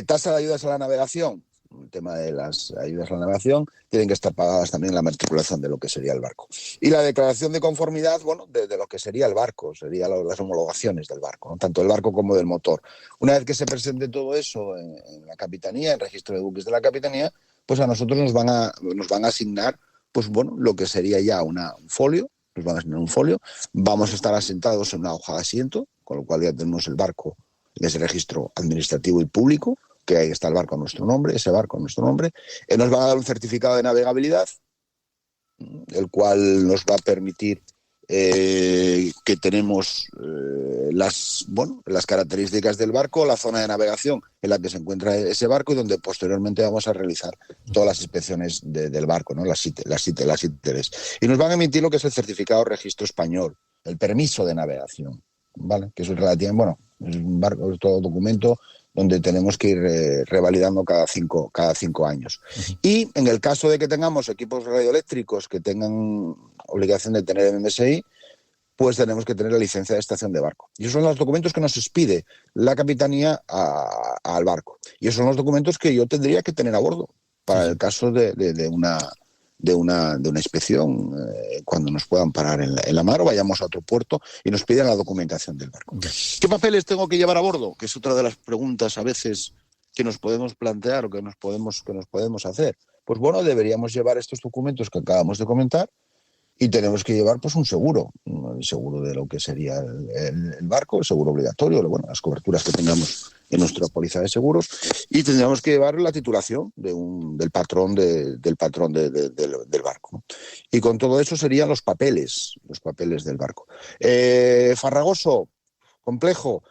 Tasa de ayudas a la navegación. El tema de las ayudas a la navegación tienen que estar pagadas también en la matriculación de lo que sería el barco. Y la declaración de conformidad, de lo que sería el barco, serían las homologaciones del barco, ¿no? Tanto del barco como del motor. Una vez que se presente todo eso en la capitanía, en el registro de buques de la capitanía, pues a nosotros nos van a asignar, pues bueno, lo que sería ya un folio. Nos van a asignar un folio. Vamos a estar asentados en una hoja de asiento, con lo cual ya tenemos el barco en ese registro administrativo y público, que ahí está el barco a nuestro nombre, ese barco a nuestro nombre. Nos van a dar un certificado de navegabilidad, el cual nos va a permitir que tenemos las características del barco, la zona de navegación en la que se encuentra ese barco, y donde posteriormente vamos a realizar todas las inspecciones del barco, ¿no? Las ITERES. Y nos van a emitir lo que es el certificado de registro español, el permiso de navegación, ¿vale? Que eso es relativo, es un barco, es todo documento donde tenemos que ir revalidando cada cinco años. Y en el caso de que tengamos equipos radioeléctricos que tengan obligación de tener MMSI, pues tenemos que tener la licencia de estación de barco. Y esos son los documentos que nos expide la capitanía al barco. Y esos son los documentos que yo tendría que tener a bordo para el caso de una inspección, cuando nos puedan parar en la mar o vayamos a otro puerto y nos pidan la documentación del barco. ¿Qué papeles tengo que llevar a bordo? Que es otra de las preguntas a veces que nos podemos plantear o que nos podemos hacer. Pues bueno, deberíamos llevar estos documentos que acabamos de comentar, y tenemos que llevar pues un seguro, el seguro de lo que sería el barco, el seguro obligatorio, las coberturas que tengamos en nuestra póliza de seguros, y tendríamos que llevar la titulación del patrón del barco, ¿no? Y con todo eso serían los papeles del barco. Farragoso, complejo,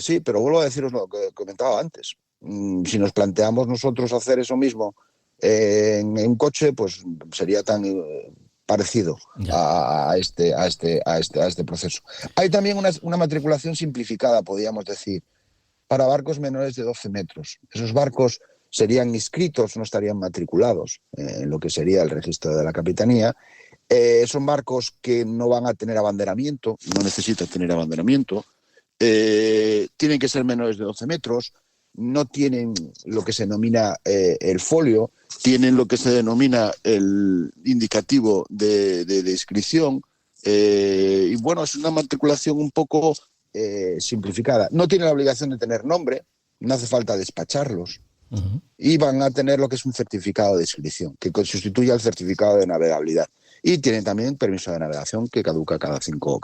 sí, pero vuelvo a deciros lo que comentaba antes. Si nos planteamos nosotros hacer eso mismo en un coche, pues sería tan parecido a este proceso. Hay también una matriculación simplificada, podríamos decir, para barcos menores de 12 metros. Esos barcos serían inscritos, no estarían matriculados en lo que sería el registro de la capitanía. Son barcos que no van a tener abanderamiento, no necesitan tener abanderamiento, tienen que ser menores de 12 metros, no tienen lo que se denomina el folio, tienen lo que se denomina el indicativo de inscripción, y bueno, es una matriculación un poco simplificada. No tienen la obligación de tener nombre, no hace falta despacharlos, y van a tener lo que es un certificado de inscripción, que sustituye al certificado de navegabilidad. Y tienen también permiso de navegación que caduca cada cinco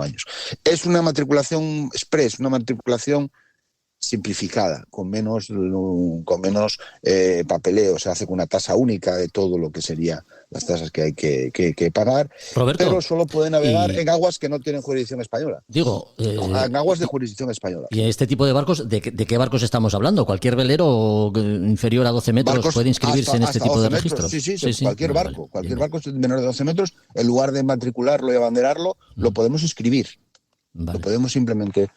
años. Es una matriculación express, una matriculación simplificada, con menos papeleo. Se hace con una tasa única de todo lo que serían las tasas que hay que pagar. Roberto, pero solo puede navegar en aguas que no tienen jurisdicción española. Digo, en aguas de jurisdicción española. ¿Y este tipo de barcos, de qué barcos estamos hablando? ¿Cualquier velero inferior a 12 metros barcos puede inscribirse en este tipo de registros? Sí, cualquier barco. Cualquier barco menor de 12 metros, en lugar de matricularlo y abanderarlo, lo podemos inscribir. Vale. Lo podemos simplemente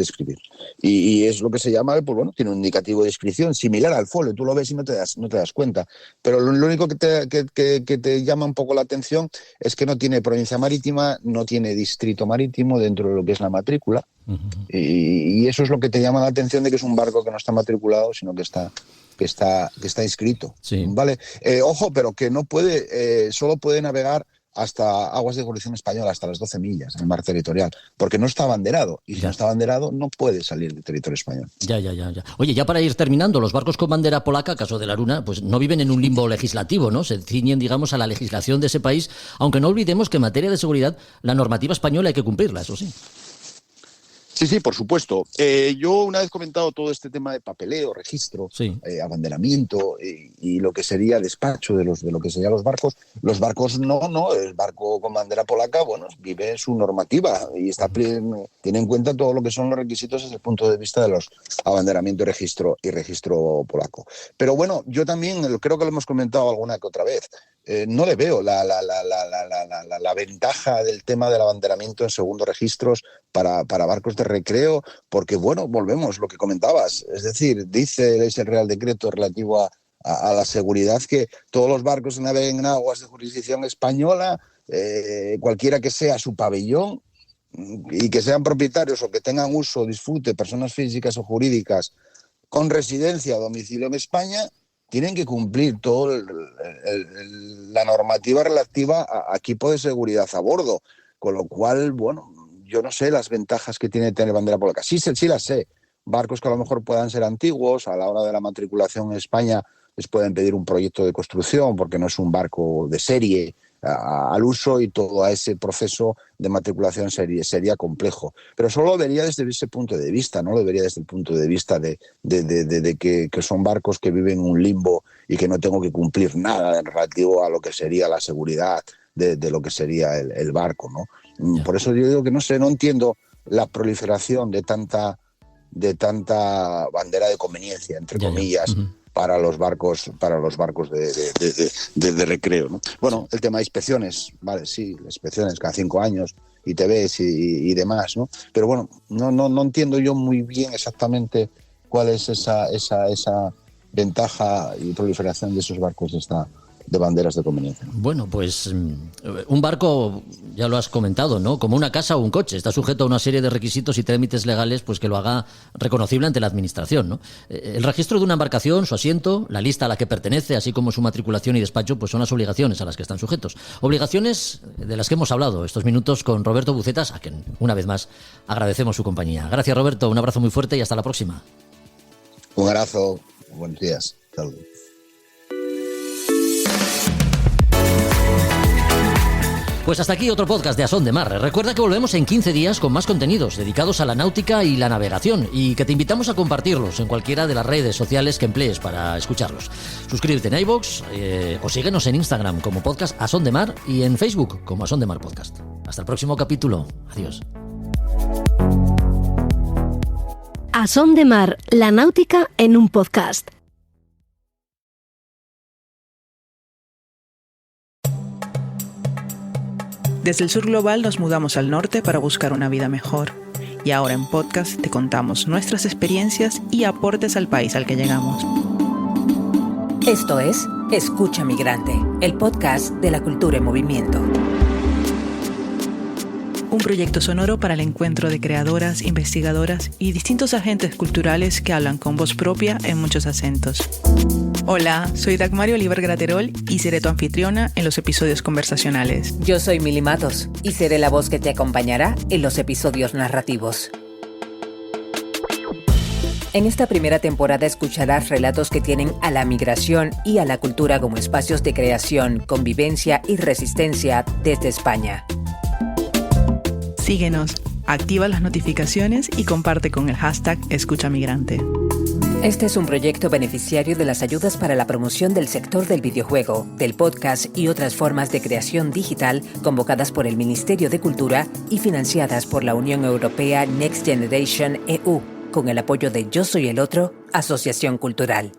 escribir. Y es lo que se llama, pues bueno, tiene un indicativo de inscripción similar al folio. Tú lo ves y no te das cuenta. Pero lo único que te llama un poco la atención es que no tiene provincia marítima, no tiene distrito marítimo dentro de lo que es la matrícula. Y eso es lo que te llama la atención, de que es un barco que no está matriculado, sino que está inscrito. Sí. ¿Vale? Ojo, pero que no puede, solo puede navegar hasta aguas de jurisdicción española, hasta las 12 millas en el mar territorial, porque no está abanderado, y si no está abanderado no puede salir del territorio español. Ya. Oye, ya para ir terminando, los barcos con bandera polaca, caso de la Luna, pues no viven en un limbo legislativo, ¿no? Se ciñen, digamos, a la legislación de ese país, aunque no olvidemos que en materia de seguridad la normativa española hay que cumplirla, eso sí. Sí, por supuesto. Yo, una vez comentado todo este tema de papeleo, registro, abanderamiento y lo que sería despacho de lo que serían los barcos no, el barco con bandera polaca, bueno, vive su normativa y tiene en cuenta todo lo que son los requisitos desde el punto de vista de los abanderamiento y registro polaco. Pero bueno, yo también creo que lo hemos comentado alguna que otra vez. No le veo la ventaja del tema del abanderamiento en segundos registros para barcos de recreo, porque, bueno, volvemos lo que comentabas. Es decir, dice el Real Decreto relativo a la seguridad que todos los barcos que naveguen en aguas de jurisdicción española, cualquiera que sea su pabellón, y que sean propietarios o que tengan uso o disfrute personas físicas o jurídicas con residencia o domicilio en España, tienen que cumplir toda la normativa relativa a equipo de seguridad a bordo. Con lo cual, bueno, yo no sé las ventajas que tiene tener bandera polaca. Sí las sé. Barcos que a lo mejor puedan ser antiguos, a la hora de la matriculación en España les pueden pedir un proyecto de construcción porque no es un barco de serie al uso, y todo ese proceso de matriculación sería complejo. Pero solo lo vería desde ese punto de vista, no lo vería desde el punto de vista de que son barcos que viven en un limbo y que no tengo que cumplir nada relativo a lo que sería la seguridad de lo que sería el barco, ¿no? Por eso yo digo que no entiendo la proliferación de tanta bandera de conveniencia, entre comillas, para los barcos de recreo, ¿no? Bueno, el tema de inspecciones, vale, sí, las inspecciones cada 5 años, ITVs y demás, ¿no? Pero bueno, no entiendo yo muy bien exactamente cuál es esa ventaja y proliferación de esos barcos de banderas de conveniencia. Bueno, pues un barco, ya lo has comentado, ¿no? Como una casa o un coche, está sujeto a una serie de requisitos y trámites legales, pues que lo haga reconocible ante la administración, ¿no? El registro de una embarcación, su asiento, la lista a la que pertenece, así como su matriculación y despacho, pues son las obligaciones a las que están sujetos. Obligaciones de las que hemos hablado estos minutos con Roberto Bucetas, a quien una vez más agradecemos su compañía. Gracias, Roberto, un abrazo muy fuerte y hasta la próxima. Un abrazo, buenos días. Saludos. Pues hasta aquí otro podcast de A Son de Mar. Recuerda que volvemos en 15 días con más contenidos dedicados a la náutica y la navegación, y que te invitamos a compartirlos en cualquiera de las redes sociales que emplees para escucharlos. Suscríbete en iVoox o síguenos en Instagram como podcast A Son de Mar y en Facebook como A Son de Mar Podcast. Hasta el próximo capítulo. Adiós. A Son de Mar, la náutica en un podcast. Desde el sur global nos mudamos al norte para buscar una vida mejor. Y ahora en podcast te contamos nuestras experiencias y aportes al país al que llegamos. Esto es Escucha Migrante, el podcast de la cultura en movimiento. Un proyecto sonoro para el encuentro de creadoras, investigadoras y distintos agentes culturales que hablan con voz propia en muchos acentos. Hola, soy Dagmari Oliver Graterol y seré tu anfitriona en los episodios conversacionales. Yo soy Mili Matos y seré la voz que te acompañará en los episodios narrativos. En esta primera temporada escucharás relatos que tienen a la migración y a la cultura como espacios de creación, convivencia y resistencia desde España. Síguenos, activa las notificaciones y comparte con el hashtag Escucha Migrante. Este es un proyecto beneficiario de las ayudas para la promoción del sector del videojuego, del podcast y otras formas de creación digital convocadas por el Ministerio de Cultura y financiadas por la Unión Europea Next Generation EU, con el apoyo de Yo Soy el Otro, Asociación Cultural.